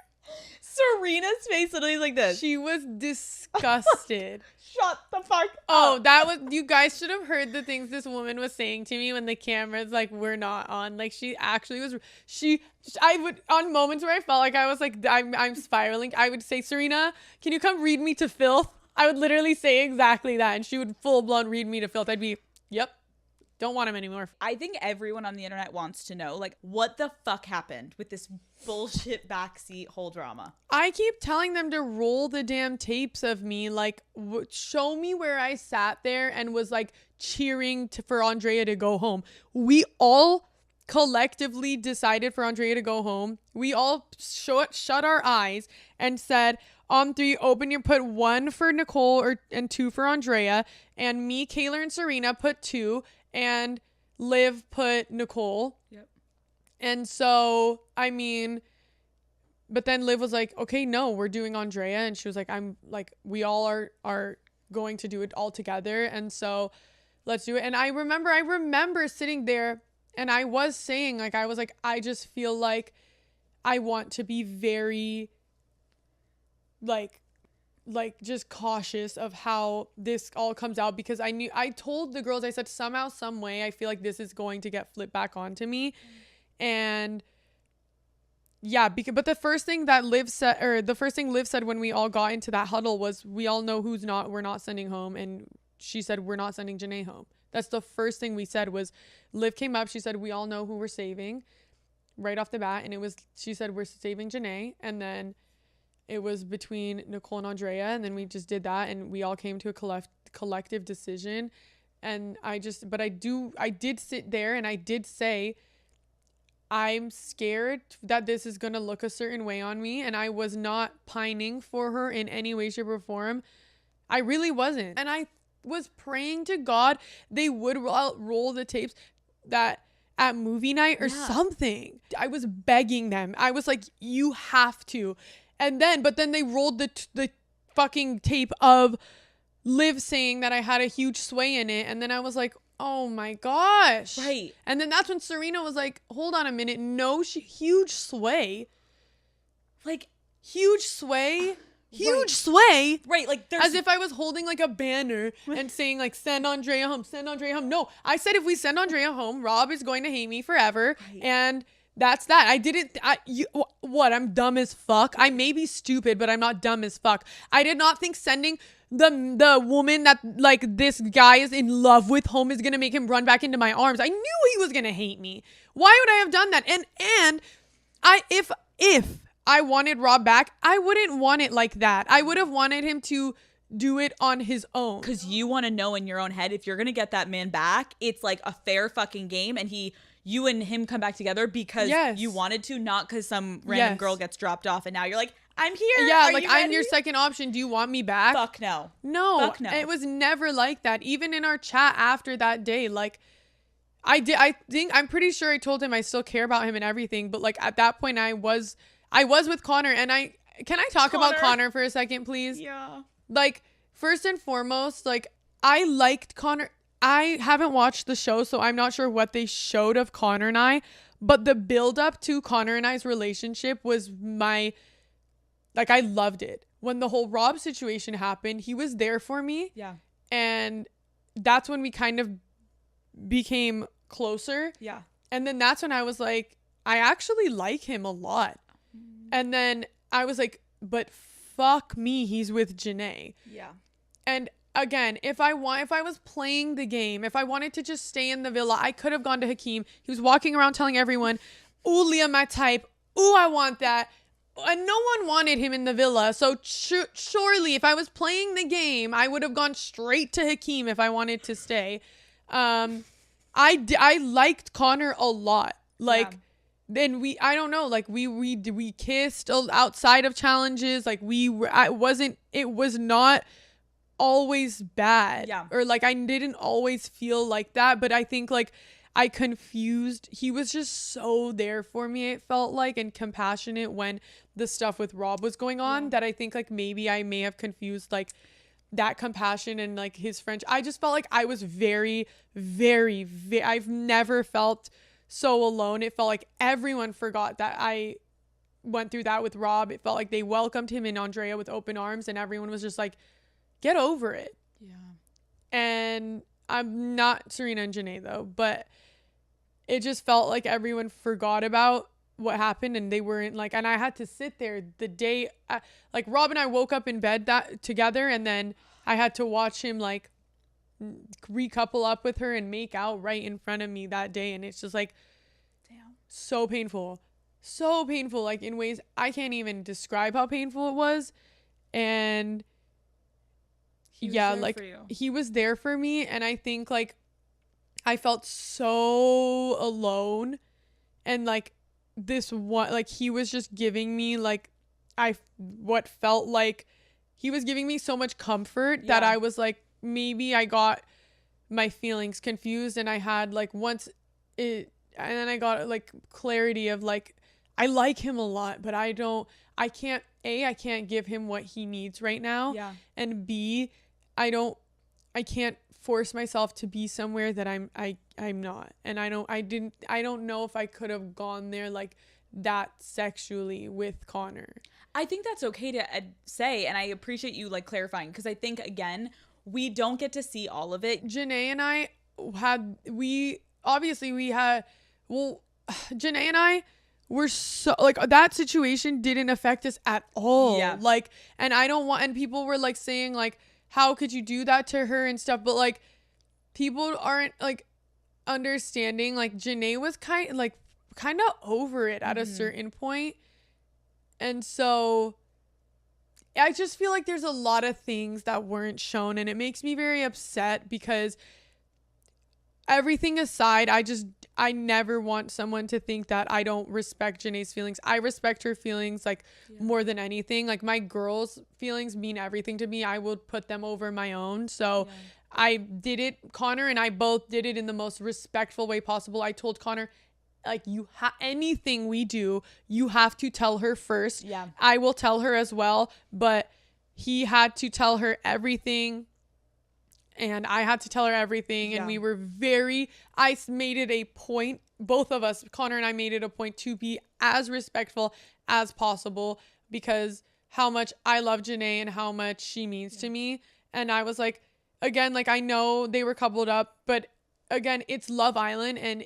Serena's face literally like this. She was disgusted. Shut the fuck up. Oh, that was, you guys should have heard the things this woman was saying to me when the cameras like were not on. Like she actually was, I would, on moments where I felt like I was like, I'm spiraling, I would say, Serena, can you come read me to filth? I would literally say exactly that. And she would full blown read me to filth. I'd be, yep. Don't want him anymore. I think everyone on the internet wants to know, like, what the fuck happened with this bullshit backseat whole drama? I keep telling them to roll the damn tapes of me, like, show me where I sat there and was, like, cheering for Andrea to go home. We all collectively decided for Andrea to go home. We all shut our eyes and said, on 3, put 1 for Nicole and 2 for Andrea. And me, Kayla, and Serena put 2. And Liv put Nicole. Yep. And so, I mean, but then Liv was like, okay, no, we're doing Andrea. And she was like, I'm like, we all are going to do it all together. And so let's do it. And I remember sitting there and I was saying, like, I was like, I just feel like I want to be very, like just cautious of how this all comes out, because I told the girls, I said, somehow, some way, I feel like this is going to get flipped back onto me. And yeah, but the first thing Liv said when we all got into that huddle was, we all know we're not sending home. And she said, we're not sending Janae home. That's the first thing we said. Was Liv came up, she said, we all know who we're saving right off the bat. And she said, we're saving Janae. And then it was between Nicole and Andrea, and then we just did that, and we all came to a collective decision. And I did sit there and I did say, I'm scared that this is going to look a certain way on me, and I was not pining for her in any way, shape, or form. I really wasn't. And I was praying to God they would roll the tapes that at movie night or something. I was begging them. I was like, you have to. But then they rolled the fucking tape of Liv saying that I had a huge sway in it. And then I was like, oh my gosh. Right. And then that's when Serena was like, hold on a minute. No, huge sway. Like, huge sway. Huge sway. Right. Like, as if I was holding like a banner and saying like, send Andrea home, send Andrea home. No, I said, if we send Andrea home, Rob is going to hate me forever. Right. And that's that. I'm dumb as fuck. I may be stupid, but I'm not dumb as fuck. I did not think sending the woman that like this guy is in love with home is gonna make him run back into my arms. I knew he was gonna hate me. Why would I have done that? And if I wanted Rob back, I wouldn't want it like that. I would have wanted him to do it on his own. Because you want to know in your own head, if you're gonna get that man back, it's like a fair fucking game, and you and him come back together because you wanted to, not because some random girl gets dropped off and now you're like, I'm here. Yeah, like, I'm your second option. Do you want me back? Fuck no. No. Fuck no. It was never like that. Even in our chat after that day, like, I'm pretty sure I told him I still care about him and everything. But like at that point I was with Connor, and can I talk about Connor for a second, please? Yeah. Like, first and foremost, like, I liked Connor. I haven't watched the show, so I'm not sure what they showed of Connor and I, but the build up to Connor and I's relationship was I loved it. When the whole Rob situation happened, he was there for me. Yeah. And that's when we kind of became closer. Yeah. And then that's when I was like, I actually like him a lot. And then I was like, but fuck me, he's with Janae. Yeah. And again, if I was playing the game, if I wanted to just stay in the villa, I could have gone to Hakeem. He was walking around telling everyone, ooh, Leah, my type. Ooh, I want that. And no one wanted him in the villa. So surely if I was playing the game, I would have gone straight to Hakeem if I wanted to stay. I liked Connor a lot. Like, then I don't know, like we kissed outside of challenges. Like it was not always bad. Yeah. Or like I didn't always feel like that, but I think like I confused. He was just so there for me, it felt like, and compassionate when the stuff with Rob was going on, that I think like maybe I may have confused like that compassion and like his French. I just felt like I was very, very, I've never felt so alone. It felt like everyone forgot that I went through that with Rob. It felt like they welcomed him and Andrea with open arms, and everyone was just like, get over it. Yeah. And I'm not Serena and Janae though, but it just felt like everyone forgot about what happened, and they weren't like, and I had to sit there the day, like Rob and I woke up in bed that together, and then I had to watch him like recouple up with her and make out right in front of me that day. And it's just like, Damn. so painful, like in ways I can't even describe how painful it was. And yeah, like he was there for me. And I think like I felt so alone, and like this one, like he was just giving me like what felt like he was giving me so much comfort that I was like, maybe I got my feelings confused, and I had like and then I got like clarity of like, I like him a lot, but I can't give him what he needs right now. Yeah. And B, I can't force myself to be somewhere that I'm not. And I don't know if I could have gone there like that sexually with Connor. I think that's okay to say, and I appreciate you like clarifying, because I think again, we don't get to see all of it. Janae and I Janae and I were so like, that situation didn't affect us at all. Yeah. Like, and I don't want, and people were like saying like, how could you do that to her and stuff, but like people aren't like understanding. Like Janae was kind of over it at a certain point. And so I just feel like there's a lot of things that weren't shown, and it makes me very upset, because everything aside, I never want someone to think that I don't respect Janae's feelings. I respect her feelings like more than anything. Like my girls' feelings mean everything to me. I would put them over my own. So I did it. Connor and I both did it in the most respectful way possible. I told Connor, like, anything we do, you have to tell her first. Yeah. I will tell her as well, but he had to tell her everything, and I had to tell her everything. And we were I made it a point, both of us, Connor and I, made it a point to be as respectful as possible, because how much I love Janae and how much she means to me. And I was like, again, like I know they were coupled up, but again, it's Love Island, and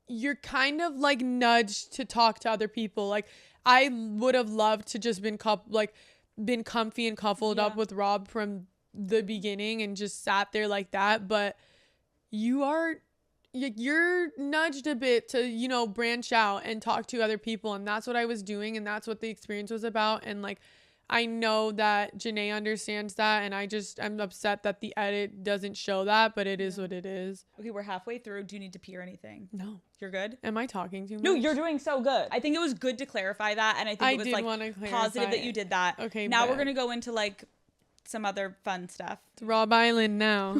you're kind of like nudged to talk to other people. Like I would have loved to just been comfy and coupled up with Rob from the beginning and just sat there like that, but you're nudged a bit to, you know, branch out and talk to other people. And that's what I was doing, and that's what the experience was about. And like I know that Janae understands that, and I'm upset that the edit doesn't show that, but it is what it is. Okay, we're halfway through. Do you need to pee or anything? No. You're good? Am I talking too much? No, you're doing so good. I think it was good to clarify that, and I think it was like positive that you did that. Okay, now we're gonna go into like some other fun stuff. It's Rob Island now.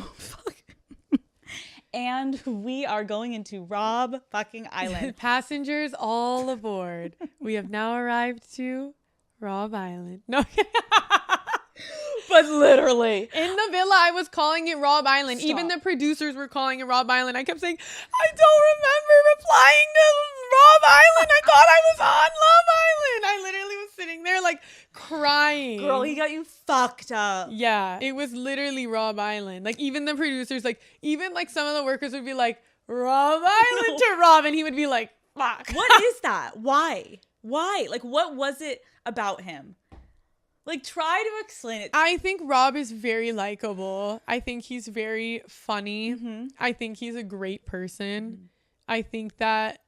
And we are going into Rob fucking Island. Passengers all aboard. We have now arrived to Rob Island. No. But literally. In the villa, I was calling it Rob Island. Stop. Even the producers were calling it Rob Island. I kept saying, I don't remember replying to Rob Island. I thought I was on Love Island. I literally was sitting there like crying. Girl, he got you fucked up. Yeah, it was literally Rob Island. Like even the producers, like even like some of the workers would be like, Rob Island to Rob. And he would be like, fuck. What is that? Why? Like what was it about him? Like, try to explain it. I think Rob is very likable. I think he's very funny. Mm-hmm. I think he's a great person. Mm-hmm. I think that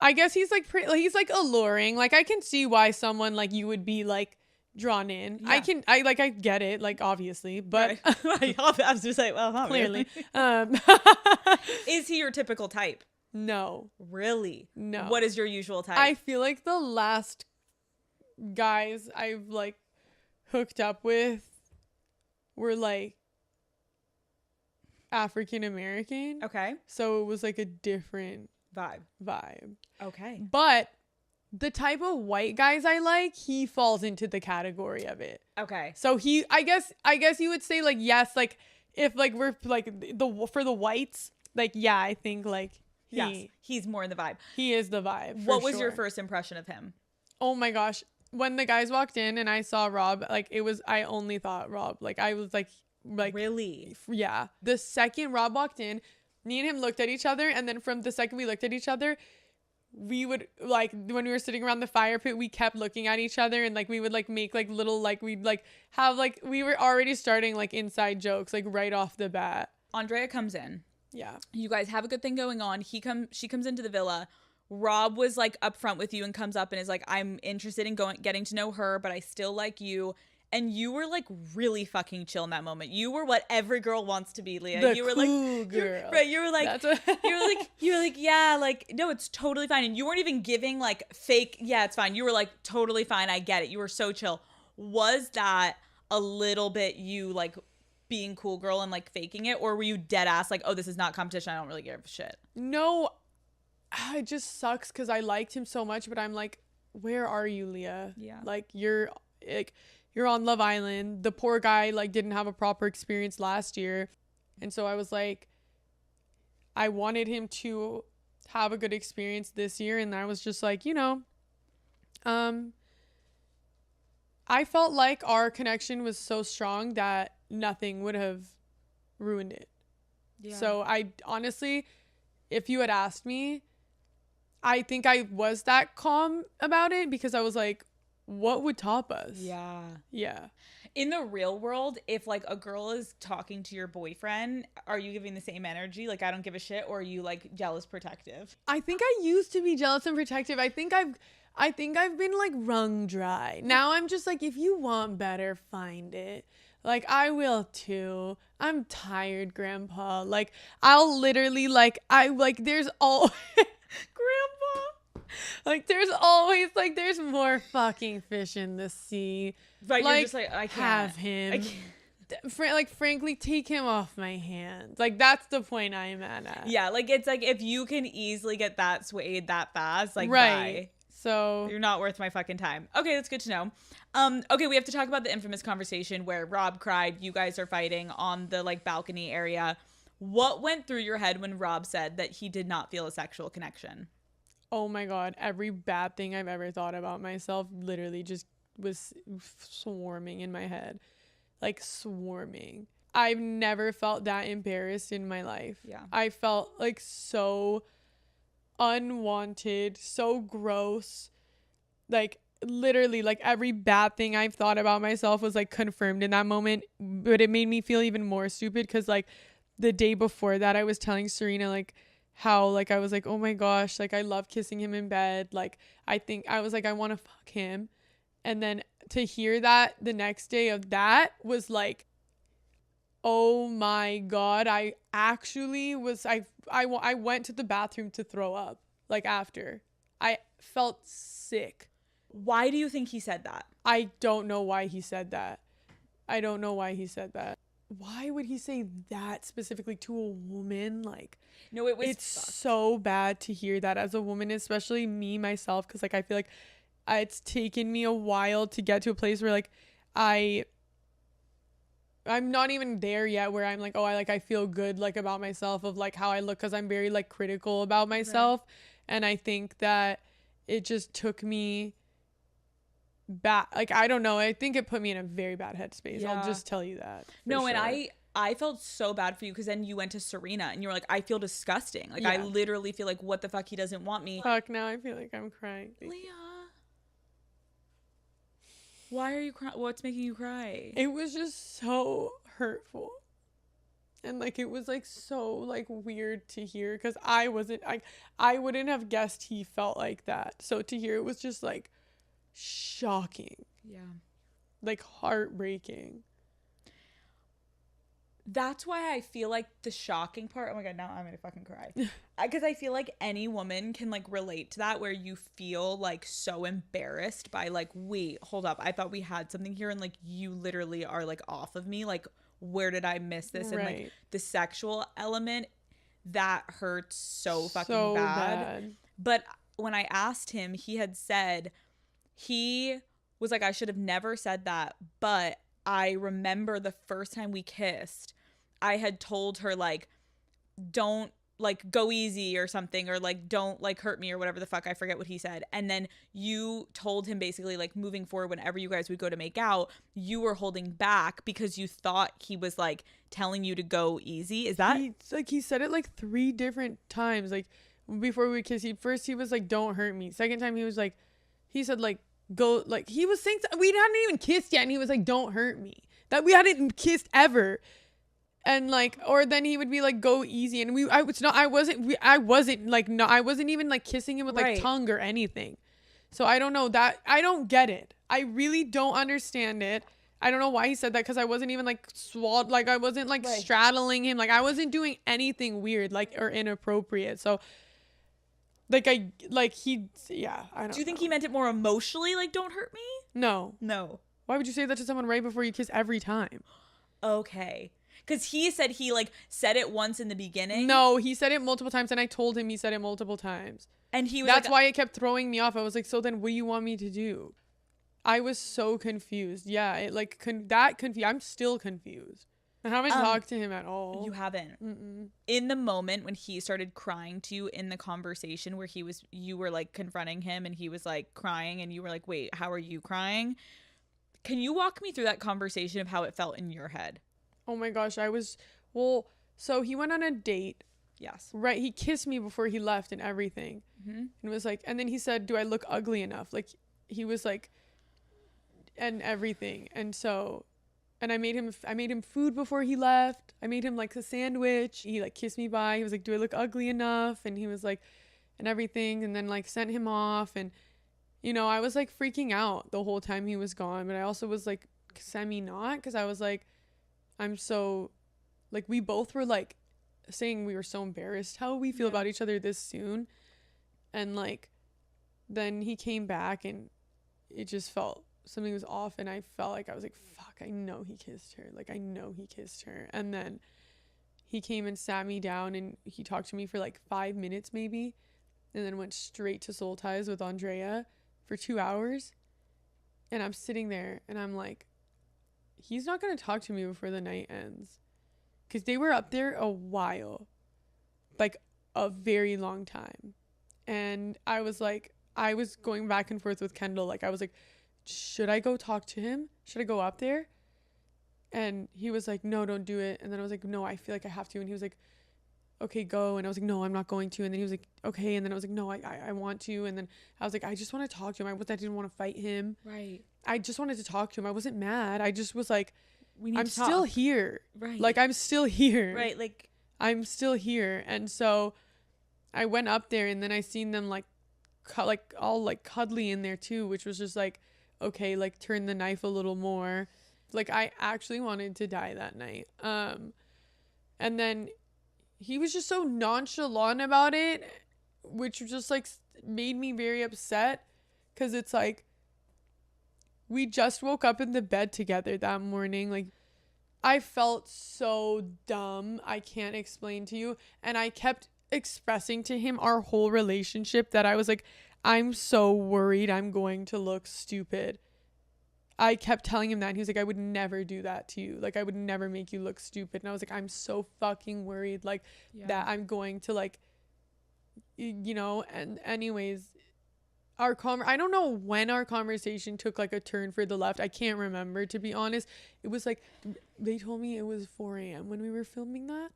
I guess he's like he's like alluring. Like I can see why someone like you would be like drawn in. Yeah. I get it, like obviously, but right. I was just like, well, not clearly. Really. Is he your typical type? No. Really? No. What is your usual type? I feel like the last guys I've like hooked up with were like African American. Okay. So it was like a different Vibe. Okay. But the type of white guys I like, he falls into the category of it. Okay. So I guess you would say like, yes, like if like we're like for the whites, like, yeah, I think like Yes, he's more in the vibe. He is the vibe. What was your first impression of him? Oh my gosh. When the guys walked in and I saw Rob, like I only thought Rob. Like I was like really? Yeah. The second Rob walked in, me and him looked at each other, and then from the second we looked at each other, we would like when we were sitting around the fire pit, we kept looking at each other, and like we would like make like little like we'd like have like we were already starting like inside jokes like right off the bat. Andrea comes in. Yeah. You guys have a good thing going on. She comes into the villa. Rob was like up front with you and comes up and is like, I'm interested in getting to know her, but I still like you. And you were like really fucking chill in that moment. You were what every girl wants to be, Leah. You were cool like, girl. right? You were like, That's what you were like, yeah, like no, it's totally fine. And you weren't even giving like fake, yeah, it's fine. You were like totally fine. I get it. You were so chill. Was that a little bit you like being cool girl and like faking it, or were you dead ass like, oh, this is not competition, I don't really give a shit? No, it just sucks because I liked him so much, but I'm like, where are you, Leah? Yeah. Like you're on Love Island. The poor guy like didn't have a proper experience last year, and so I was like, I wanted him to have a good experience this year, and I was just like, I felt like our connection was so strong that nothing would have ruined it. Yeah. So I honestly, if you had asked me, I think I was that calm about it because I was like, what would top us? Yeah. Yeah. In the real world, if like a girl is talking to your boyfriend, are you giving the same energy? Like, I don't give a shit, or are you like jealous, protective? I think I used to be jealous and protective. I think I've been like wrung dry. Now I'm just like, if you want better, find it. Like, I will too. I'm tired, Grandpa. Like, I'll literally like, there's all Grandpa. Like, there's always like, there's more fucking fish in the sea. Right, like, you're just like, I can't have him. Like, frankly, take him off my hands. Like, that's the point I'm at. Yeah, like it's like if you can easily get that swayed that fast, like right. Bye. So you're not worth my fucking time. Okay, that's good to know. Okay, we have to talk about the infamous conversation where Rob cried. You guys are fighting on the like balcony area. What went through your head when Rob said that he did not feel a sexual connection? Oh my God, every bad thing I've ever thought about myself literally just was swarming in my head. Like swarming. I've never felt that embarrassed in my life. Yeah. I felt like so unwanted, so gross. Like literally like every bad thing I've thought about myself was like confirmed in that moment, but it made me feel even more stupid because like the day before that I was telling Serena like how like I was like, oh my gosh, like I love kissing him in bed, like I was like, I want to fuck him. And then to hear that the next day of that was like, oh my God, I actually was, I went to the bathroom to throw up. Like after I felt sick. Why do you think he said that? I don't know why he said that. Why would he say that specifically to a woman? Like, no, it's so bad to hear that as a woman, especially me myself, because like I feel like it's taken me a while to get to a place where like I'm not even there yet where I'm like, oh, I feel good like about myself of like how I look, because I'm very like critical about myself. Right. And I think that it just took me back. Like, I don't know. I think it put me in a very bad headspace. Yeah. I'll just tell you that. No, sure. And I felt so bad for you because then you went to Serena and you were like, I feel disgusting. Like, yeah. I literally feel like, what the fuck? He doesn't want me. Fuck, now I feel like I'm crying. Leah. Why are you crying? What's making you cry? It was just so hurtful. And like it was like so like weird to hear because I wouldn't have guessed he felt like that. So to hear it was just like shocking. Yeah. Like heartbreaking. That's why I feel like the shocking part, oh my God, now I'm gonna fucking cry. Because I feel like any woman can like relate to that, where you feel like so embarrassed by like, wait, hold up, I thought we had something here and like you literally are like off of me. Like, where did I miss this? And like the sexual element, that hurts so fucking bad. But when I asked him, he had said, he was like, I should have never said that, but I remember the first time we kissed, I had told her, like, don't, like, go easy or something, or like, don't, like, hurt me or whatever the fuck. I forget what he said. And then you told him basically, like, moving forward, whenever you guys would go to make out, you were holding back because you thought he was, like, telling you to go easy. Is that? He said it like 3 different times. Like, before we kissed, he was like, don't hurt me. Second time he was like, he said, like, go, like, he was saying, we hadn't even kissed yet, and he was like, don't hurt me. That we hadn't kissed ever. And like, or then he would be like, go easy. And I wasn't even like kissing him with like tongue or anything. So I don't know that. I don't get it. I really don't understand it. I don't know why he said that, because I wasn't even like like I wasn't like straddling him. Like I wasn't doing anything weird, like, or inappropriate. So like I don't Do you think he meant it more emotionally, like, don't hurt me? No. Why would you say that to someone right before you kiss every time? Okay. Because he said he, like, said it once in the beginning. No, he said it multiple times, and I told him he said it multiple times. And he was That's why it kept throwing me off. I was like, so then what do you want me to do? I was so confused. Yeah, it like I'm still confused. I haven't talked to him at all. You haven't? Mm-mm. In the moment when he started crying to you in the conversation where you were like confronting him and he was like crying and you were like, wait, how are you crying? Can you walk me through that conversation of how it felt in your head? Oh my gosh, so he went on a date. Yes. Right, he kissed me before he left and everything. Mm-hmm. And it was like, and then he said, do I look ugly enough? Like, he was like, and everything. And so, and I made him food before he left. I made him like a sandwich. He like kissed me bye. He was like, do I look ugly enough? And he was like, and everything. And then like sent him off. And, you know, I was like freaking out the whole time he was gone. But I also was like not, because I was like, I'm so, like, we both were like saying we were so embarrassed how we feel about each other this soon. And like, then he came back and it just felt something was off, and I felt like I was like, fuck, I know he kissed her. Like, I know he kissed her. And then he came and sat me down and he talked to me for like 5 minutes maybe, and then went straight to Soul Ties with Andrea for 2 hours. And I'm sitting there and I'm like, he's not going to talk to me before the night ends, because they were up there a while, like a very long time. And I was like, I was going back and forth with Kendall. Like, I was like, should I go talk to him? Should I go up there? And he was like, no, don't do it. And then I was like, no, I feel like I have to. And he was like, okay, go. And I was like, no, I'm not going to. And then he was like, okay. And then I was like, no, I want to. And then I was like, I just want to talk to him. I didn't want to fight him. Right. I just wanted to talk to him. I wasn't mad. I just was like, I'm to still talk. here. Right. Like, I'm still here. Right. Like, I'm still here. And so I went up there, and then I seen them like all like cuddly in there too, which was just like, okay, like turn the knife a little more. Like, I actually wanted to die that night. And then he was just so nonchalant about it, which just like made me very upset, because it's like, we just woke up in the bed together that morning. Like, I felt so dumb. I can't explain to you. And I kept expressing to him our whole relationship that I was like, I'm so worried I'm going to look stupid. I kept telling him that, and he was like, I would never do that to you. Like, I would never make you look stupid. And I was like, I'm so fucking worried, like, that I'm going to, like, you know. And anyways, I don't know when our conversation took like a turn for the left. I can't remember, to be honest. It was like, they told me it was 4 a.m. when we were filming that.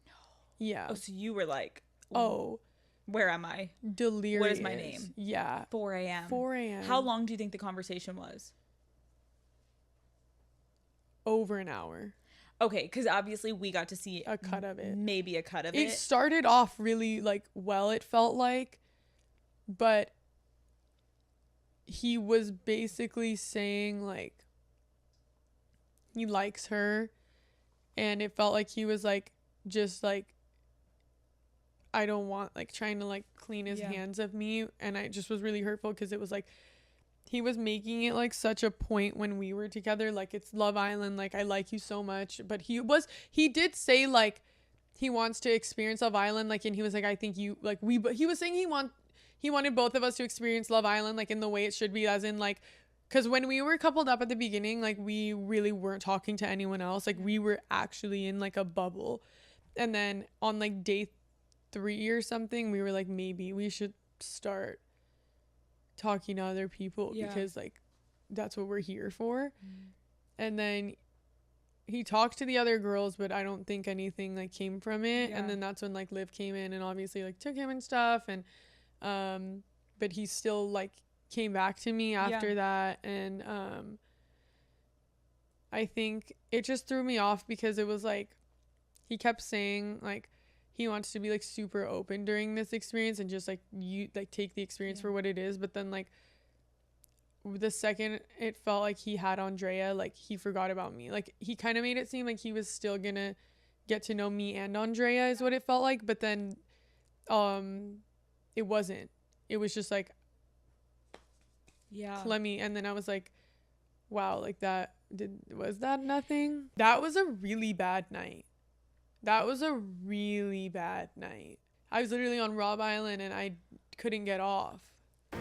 No. Yeah. Oh, so you were like, oh, where am I? Delirious. What is my name? Yeah. 4 a.m. 4 a.m. How long do you think the conversation was? Over an hour. Okay, because obviously we got to see a cut of it. Maybe a cut of it. It started off really like well, it felt like, but he was basically saying like he likes her, and it felt like he was like just like, I don't want, like, trying to like clean his hands of me. And I just was really hurtful, because it was like he was making it like such a point when we were together, like it's Love Island, like I like you so much. But he did say like he wants to experience Love Island, like, and he was like, I think you like but he was saying he wanted both of us to experience Love Island like in the way it should be, as in like, because when we were coupled up at the beginning, like we really weren't talking to anyone else, like we were actually in like a bubble. And then on like day 3 or something, we were like, maybe we should start talking to other people because like that's what we're here for. And then he talked to the other girls, but I don't think anything like came from it. And then that's when like Liv came in and obviously like took him and stuff, and but he still like came back to me after that. And I think it just threw me off because it was like he kept saying like he wants to be like super open during this experience and just like you like take the experience for what it is. But then like the second it felt like he had Andrea, like he forgot about me. Like he kind of made it seem like he was still gonna get to know me and Andrea is what it felt like. But then it wasn't. It was just like, let me. And then I was like, wow, like was that nothing? That was a really bad night. I was literally on Rob Island and I couldn't get off.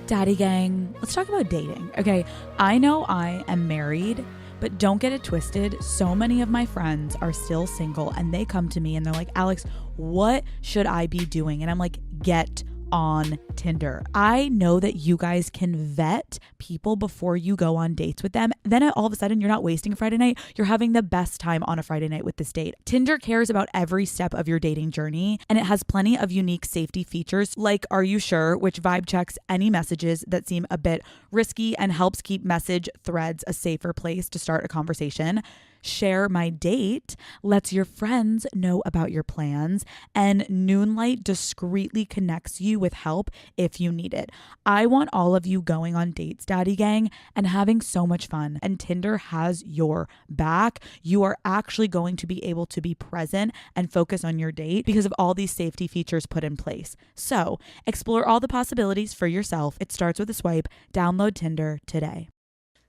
Daddy gang, let's talk about dating. Okay, I know I am married, but don't get it twisted. So many of my friends are still single and they come to me and they're like, Alex, what should I be doing? And I'm like, get on Tinder. I know that you guys can vet people before you go on dates with them. Then all of a sudden you're not wasting a Friday night. You're having the best time on a Friday night with this date. Tinder cares about every step of your dating journey, and it has plenty of unique safety features like Are You Sure, which vibe checks any messages that seem a bit risky and helps keep message threads a safer place to start a conversation. Share My Date lets your friends know about your plans, and Noonlight discreetly connects you with help if you need it. I want all of you going on dates, Daddy Gang, and having so much fun, and Tinder has your back. You are actually going to be able to be present and focus on your date because of all these safety features put in place. So explore all the possibilities for yourself. It starts with a swipe. Download Tinder today.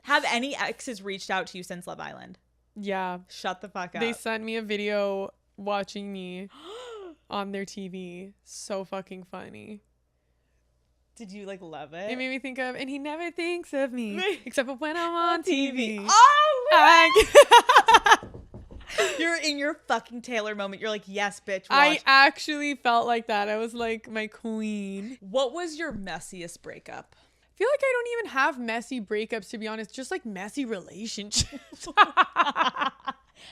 Have any exes reached out to you since Love Island? Yeah. Shut the fuck up. They sent me a video watching me on their TV. So fucking funny. Did you like love it? It made me think of, and he never thinks of me except for when I'm on TV. Oh, you're in your fucking Taylor moment. You're like, yes, bitch. Watch. I actually felt like that. I was like my queen. What was your messiest breakup? I feel like I don't even have messy breakups, to be honest. Just like messy relationships.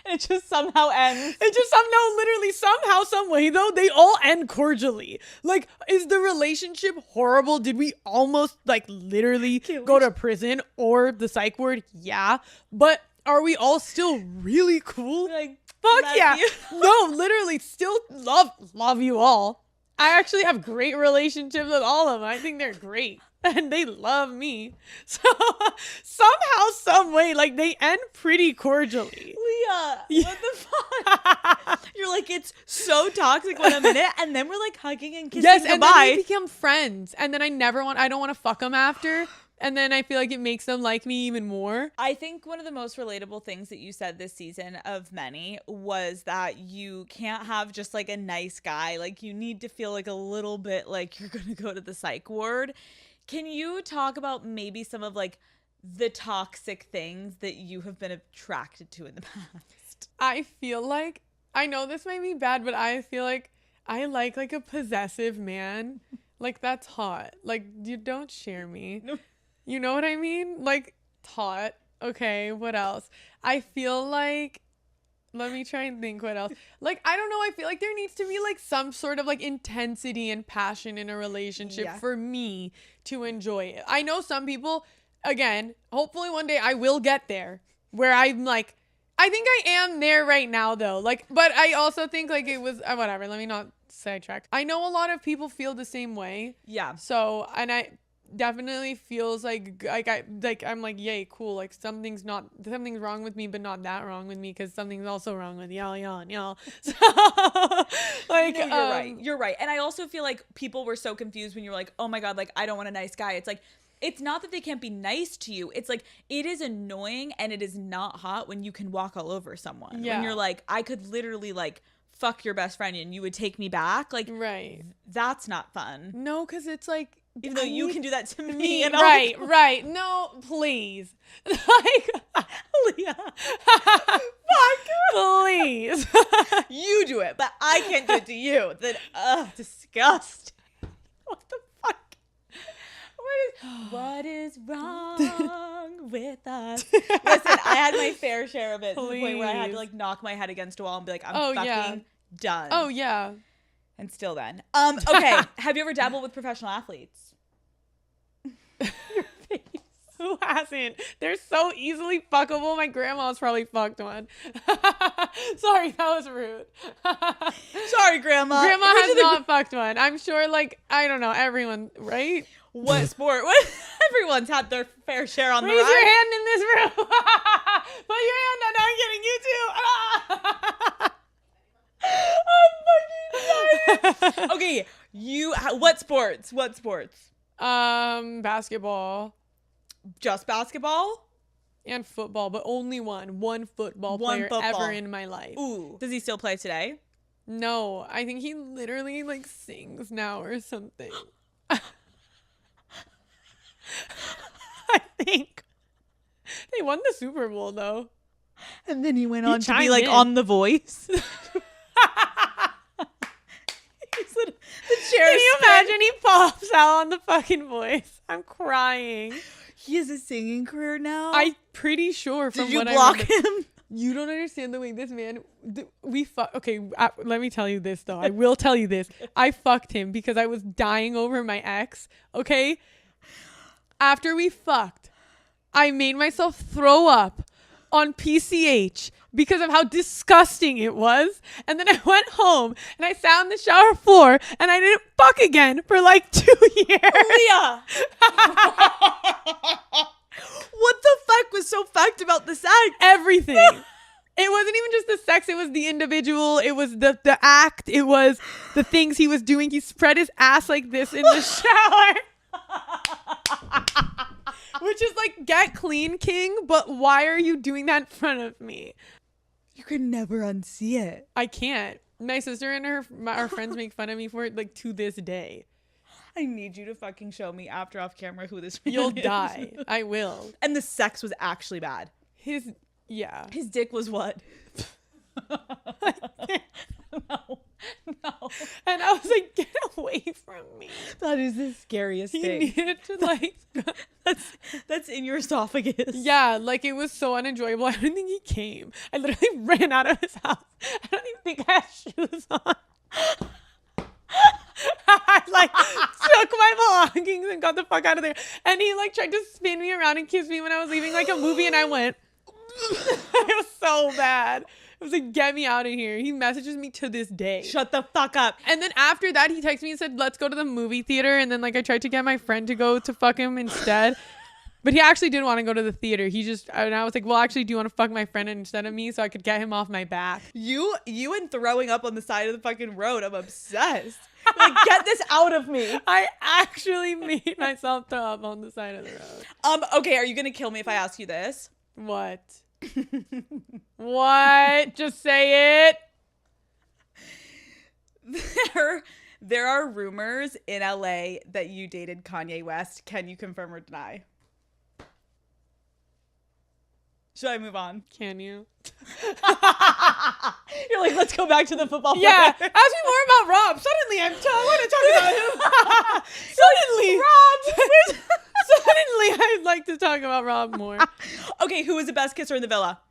It just somehow ends. It just literally somehow, some way though, they all end cordially. Like, is the relationship horrible? Did we almost like literally go to prison or the psych ward? Yeah. But are we all still really cool? Like, fuck yeah. No, literally still love you all. I actually have great relationships with all of them. I think they're great. And they love me. So somehow, some way, like they end pretty cordially. Leah, what the fuck? You're like, it's so toxic when I'm in it, and then we're like hugging and kissing goodbye. And then we become friends. And then I don't want to fuck them after. And then I feel like it makes them like me even more. I think one of the most relatable things that you said this season of many was that you can't have just like a nice guy. Like you need to feel like a little bit like you're going to go to the psych ward. Can you talk about maybe some of like the toxic things that you have been attracted to in the past? I feel like, I know this might be bad, but I feel like I like a possessive man. Like that's hot. Like you don't share me. No. You know what I mean? Like hot. Okay, what else? I feel like, let me try and think what else. Like, I don't know. I feel like there needs to be like some sort of like intensity and passion in a relationship for me to enjoy it. I know some people, again, hopefully one day I will get there where I'm like, I think I am there right now though. Like, but I also think like it was, whatever, let me not sidetrack. I know a lot of people feel the same way. Yeah. So, and I definitely feels like I'm like, yay, cool, like something's wrong with me, but not that wrong with me, because something's also wrong with y'all. So like, no, you're right, and I also feel like people were so confused when you're like, oh my god, like I don't want a nice guy. It's like it's not that they can't be nice to you. It's like, it is annoying and it is not hot when you can walk all over someone. Yeah. When you're like, I could literally like fuck your best friend and you would take me back. Like, Right. that's not fun. No, because it's like, Even though you can do that to me. And right. No, please. Like, Leah. please. You do it, but I can't do it to you. Then, disgust. What the fuck? What is wrong with us? Listen, I had my fair share of it. To the point where I had to like knock my head against a wall and be like, I'm fucking done. Oh, yeah. And still then. Okay. Have you ever dabbled with professional athletes? Your face. Who hasn't? They're so easily fuckable. My grandma's probably fucked one. Sorry, that was rude. Sorry, Grandma. Grandma has not fucked one. I'm sure, like, I don't know, everyone, right? What sport? What? Everyone's had their fair share on Raise the ride. your hand in this room. Put your hand down. No, I'm kidding. You too. I'm fucking dying. Okay, what sports? What sports? Basketball Just basketball? and football, but only one football player ever in my life. Ooh. Does he still play today? No, I think he literally like sings now or something. I think they won the Super Bowl though. And then he went on to be chimed like in. on The Voice. The chair. Can you imagine he pops out on the fucking Voice? I'm crying. He has a singing career now. I'm pretty sure from Did you what block I remember. him? You don't understand the way this man. Okay, let me tell you this though. I will tell you this. I fucked him because I was dying over my ex. Okay. After we fucked, I made myself throw up on PCH because of how disgusting it was. And then I went home and I sat on the shower floor and I didn't fuck again for like 2 years. Leah. What the fuck was so fucked about the sex? Everything. It wasn't even just the sex. It was the individual. It was the act. It was the things he was doing. He spread his ass like this in the shower. Which is like, get clean, king. But why are you doing that in front of me? You could never unsee it. I can't. My sister and our friends make fun of me for it like to this day. I need you to fucking show me after off camera who this man You'll is. die. I will. And the sex was actually bad. His dick was what? No. And I was like, get away from me. That is the scariest He thing. needed to like That's in your esophagus. Yeah, like it was so unenjoyable. I don't think he came. I literally ran out of his house. I don't even think I had shoes on. I like took my belongings and got the fuck out of there. And he like tried to spin me around and kiss me when I was leaving like a movie, and I went. It was so bad. It was like, get me out of here. He messages me to this day. Shut the fuck up. And then after that, he texted me and said, let's go to the movie theater. And then like I tried to get my friend to go to fuck him instead. But he actually didn't want to go to the theater. And I was like, well, actually, do you want to fuck my friend instead of me so I could get him off my back? You and throwing up on the side of the fucking road. I'm obsessed. Like, get this out of me. I actually made myself throw up on the side of the road. Okay, are you gonna kill me if I ask you this? What? What? Just say it. There are rumors in LA that you dated Kanye West. Can you confirm or deny? Should I move on? Can you? You're like, let's go back to the football. Yeah. player. Ask me more about Rob. Suddenly, I want to talk about him. Suddenly, Rob. Suddenly, I'd like to talk about Rob more. Okay, who was the best kisser in the villa?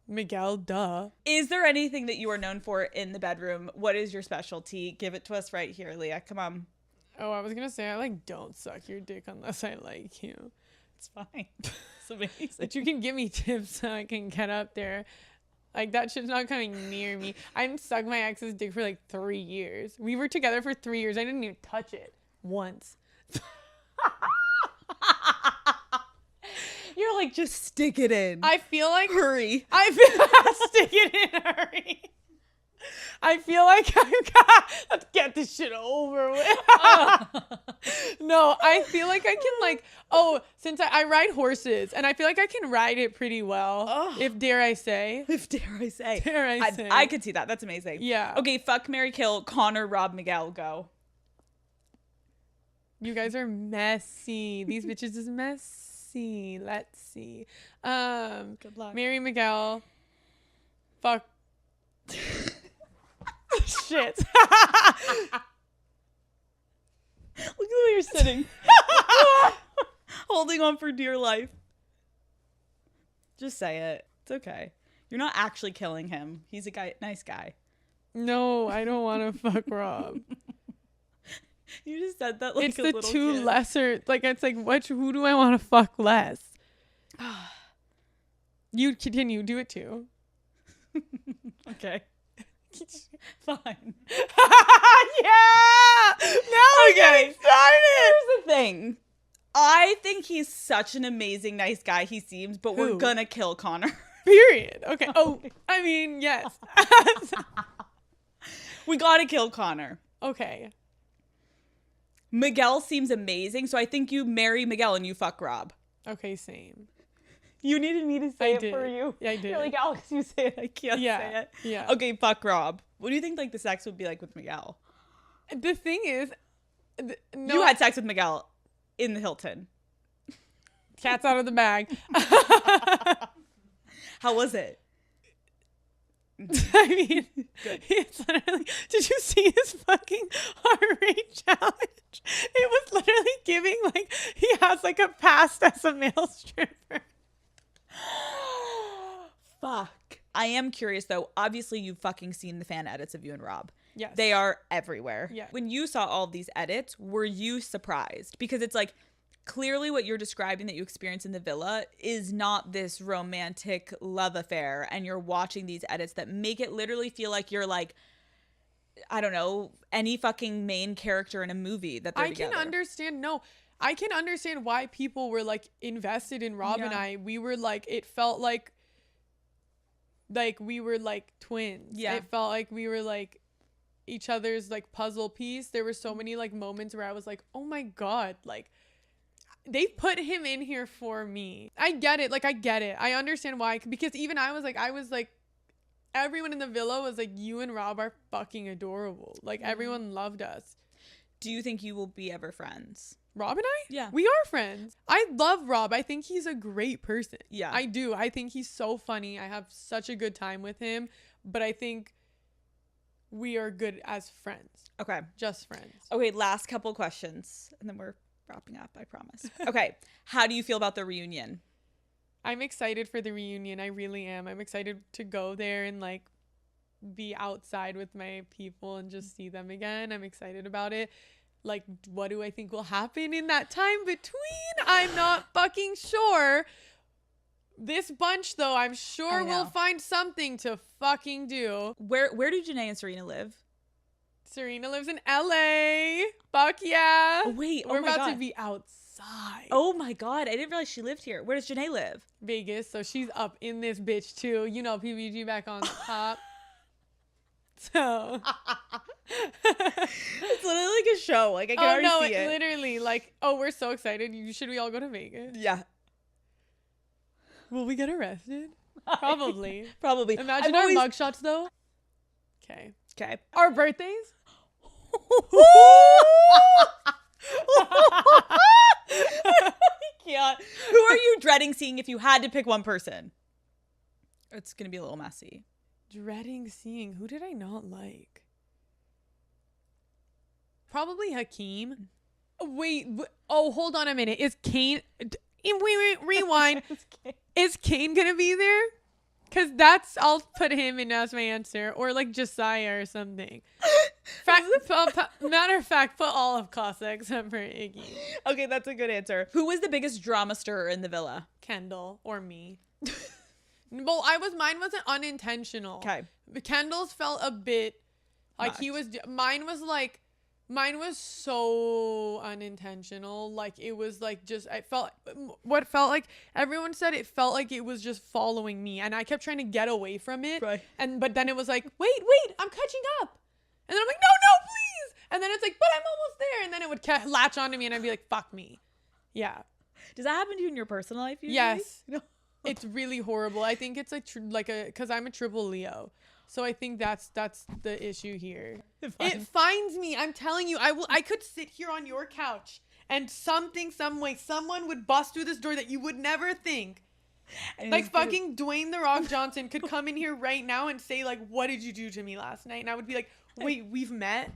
Miguel, duh. Is there anything that you are known for in the bedroom? What is your specialty? Give it to us right here, Leah. Come on. Oh, I was gonna say, I like don't suck your dick unless I like you. It's fine. It's amazing. But you can give me tips so I can get up there. Like, that shit's not coming near me. I didn't suck my ex's dick for like 3 years. We were together for 3 years. I didn't even touch it once. You're like, just stick it in. I feel like Hurry. I feel stick it in, hurry. I feel like let's get this shit over with. No, I feel like I can like, since I ride horses and I feel like I can ride it pretty well. If dare I say. I could see that. That's amazing. Yeah. Okay, fuck, marry, kill, Connor, Rob, Miguel, go. You guys are messy. These bitches is messy. Let's see. Good luck. Mary Miguel. Fuck. Shit. Look at the way you're sitting. Holding on for dear life. Just say it. It's okay. You're not actually killing him. He's a nice guy. No, I don't want to fuck Rob. You just said that like it's a the little two kid. lesser. Like it's like who do I want to fuck less? You continue. Do it too. Okay. Fine. Yeah. Now we're getting started. Here's the thing. I think he's such an amazing, nice guy. He seems, but we're Who? gonna kill Connor. Period. Okay. Oh, I mean, yes. We gotta kill Connor. Okay. Miguel seems amazing, so I think you marry Miguel and you fuck Rob. Okay. Same. You needed me to say I it did. for you. Yeah, I did. You're like, Alex, you say it. I can't Yeah, say it. yeah. Okay, fuck Rob. What do you think like the sex would be like with Miguel? The thing is, no, You had sex with Miguel in the Hilton. cat's out of the bag. How was it? I mean, it's literally. Did you see his fucking heart rate challenge? It was literally giving like he has like a past as a male stripper. Fuck. I am curious though. Obviously, you've fucking seen the fan edits of you and Rob. Yes. They are everywhere. Yeah. When you saw all of these edits, were you surprised? Because it's like clearly what you're describing that you experienced in the villa is not this romantic love affair. And you're watching these edits that make it literally feel like you're like, I don't know, any fucking main character in a movie that they're I together. can understand. No, I can understand why people were like invested in Rob and Yeah. I. We were like, it felt like we were like twins. Yeah. It felt like we were like each other's like puzzle piece. There were so many like moments where I was like, oh my God, like they put him in here for me. I get it. Like, I get it. I understand why. Because even I was like, everyone in the villa was like, you and Rob are fucking adorable. Like, everyone loved us. Do you think you will be ever friends? Rob and I? Yeah. We are friends. I love Rob. I think he's a great person. Yeah. I do. I think he's so funny. I have such a good time with him. But I think we are good as friends. Okay. Just friends. Okay, last couple questions. And then we're wrapping up, I promise. Okay. How do you feel about the reunion? I'm excited for the reunion. I really am. I'm excited to go there and like be outside with my people and just see them again. I'm excited about it. Like, what do I think will happen in that time between? I'm not fucking sure. This bunch, though, I'm sure will find something to fucking do. Where do Janae and Serena live? Serena lives in LA. Fuck yeah. Oh, wait. We're oh my about God. to be outside. Oh my God. I didn't realize she lived here. Where does Janae live? Vegas, so she's up in this bitch too. You know, PBG back on top. So It's literally like a show. Like I can already see it. Literally, like, oh, we're so excited. Should we all go to Vegas? Yeah. Will we get arrested? Probably. Probably. Imagine I've our always- mugshots though. Okay. Okay. Our birthdays? Yeah. Who are you dreading seeing if you had to pick one person? It's gonna be a little messy. Dreading seeing. Who did I not like? Probably Hakeem. Wait. Oh, hold on a minute. Is Kane... Wait, rewind. Is Kane gonna be there? Because I'll put him in as my answer. Or like Josiah or something. Matter of fact, put all of Casa except for Iggy. Okay, that's a good answer. Who was the biggest drama stirrer in the villa? Kendall or me. Well, mine wasn't unintentional. Okay. Kendall's felt a bit like Much. mine was like Mine was so unintentional. Like, it was like just, what felt like, everyone said it felt like it was just following me. And I kept trying to get away from it. Right. But then it was like, wait, I'm catching up. And then I'm like, no, please. And then it's like, but I'm almost there. And then it would latch onto me and I'd be like, fuck me. Yeah. Does that happen to you in your personal life usually? Yes. No. It's really horrible. I think it's because I'm a triple Leo. So I think that's the issue here. It finds me. I'm telling you, I could sit here on your couch and some way, someone would bust through this door that you would never think. Like fucking Dwayne The Rock Johnson could come in here right now and say like, what did you do to me last night? And I would be like, wait, we've met?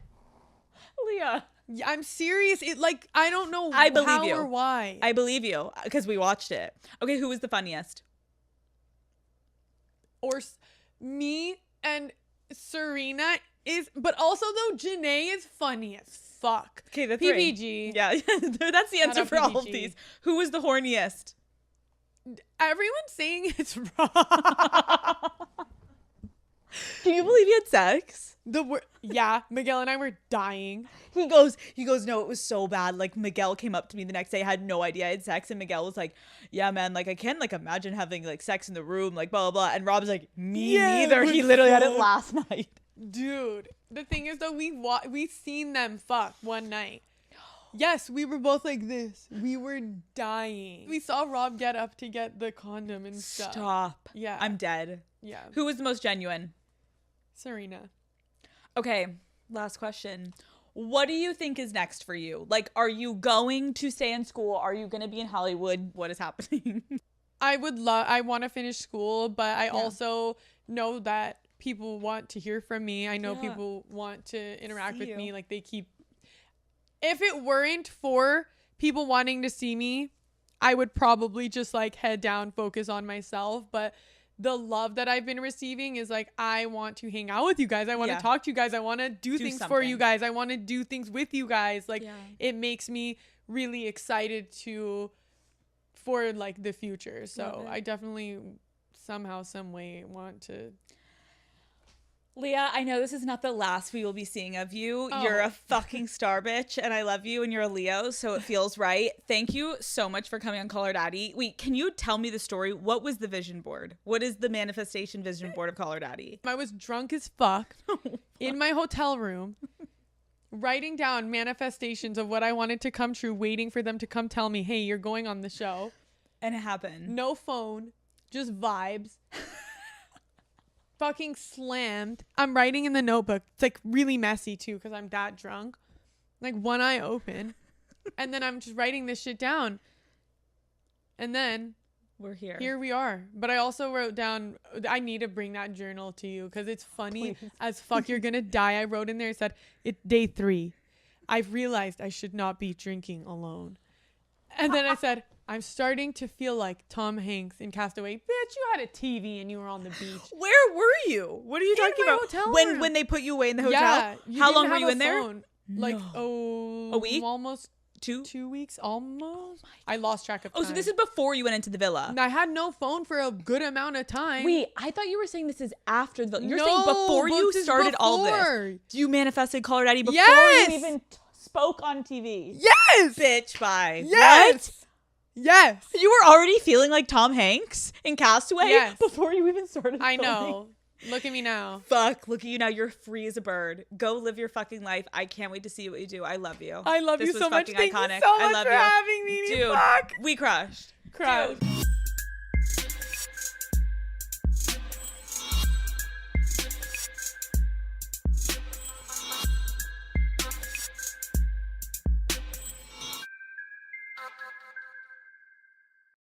Leah. Yeah, I'm serious. It like, I don't know I believe how you. or why. I believe you because we watched it. Okay, who was the funniest? Or me and Serena is, but also though Janae is funny as fuck. Okay, the PPG. Yeah, that's the answer up for all of PPG. these. Who was the horniest? Everyone's saying it's wrong. Can you believe he had sex? Yeah, Miguel and I were dying. He goes, no, it was so bad. Like, Miguel came up to me the next day, had no idea I had sex. And Miguel was like, yeah, man, like, I can't, like, imagine having, like, sex in the room, like, blah, blah, blah. And Rob's like, me neither. He literally had it last night. Dude, the thing is, though, we seen them fuck one night. Yes, we were both like this. We were dying. We saw Rob get up to get the condom and stuff. Stop. Yeah. I'm dead. Yeah. Who was the most genuine? Serena. Okay, last question. What do you think is next for you? Like, are you going to stay in school? Are you going to be in Hollywood? What is happening? I want to finish school, but I also know that people want to hear from me. I know people want to interact with me. Like, they keep, if it weren't for people wanting to see me, I would probably just like head down, focus on myself. But the love that I've been receiving is like, I want to hang out with you guys. I want to talk to you guys. I want to do things something for you guys. I want to do things with you guys. Like, Yeah. it makes me really excited for like the future. So I definitely somehow, some way want to. Leah, I know this is not the last we will be seeing of you. Oh. You're a fucking star bitch, and I love you, and you're a Leo, so it feels right. Thank you so much for coming on Call Her Daddy. Wait, can you tell me the story? What was the vision board? What is the manifestation vision board of Call Her Daddy? I was drunk as fuck in my hotel room, writing down manifestations of what I wanted to come true, waiting for them to come tell me, hey, you're going on the show. And it happened. No phone, just vibes. Fucking slammed. I'm writing in the notebook. It's like really messy too because I'm that drunk. Like one eye open. And then I'm just writing this shit down. And then We're here. here we are. But I also wrote down, I need to bring that journal to you because it's funny as fuck. You're going to die. I wrote in there, it said, it's day 3. I've realized I should not be drinking alone. And then I said, I'm starting to feel like Tom Hanks in Castaway. Bitch, you had a TV and you were on the beach. Where were you? What are you talking my about? hotel When room. they put you away in the hotel? Yeah. How long were you in there? Like, A week? Almost 2 weeks. Almost. I lost track of time. Oh, so this is before you went into the villa. And I had no phone for a good amount of time. Wait, I thought you were saying this is after the villa. You're No, saying before but you this is started all before. this. You manifested Call Her Daddy before Yes! you even spoke on TV. Yes! Bitch, bye. Yes! What? Yes! You were already feeling like Tom Hanks in Castaway Yes. before you even started I filming? know. Look at me now. Fuck, look at you now. You're free as a bird. Go live your fucking life. I can't wait to see what you do. I love you. I love This you was so much. fucking Thank iconic. you so I much love for you. having me. Dude, Fuck. we crushed. Crush.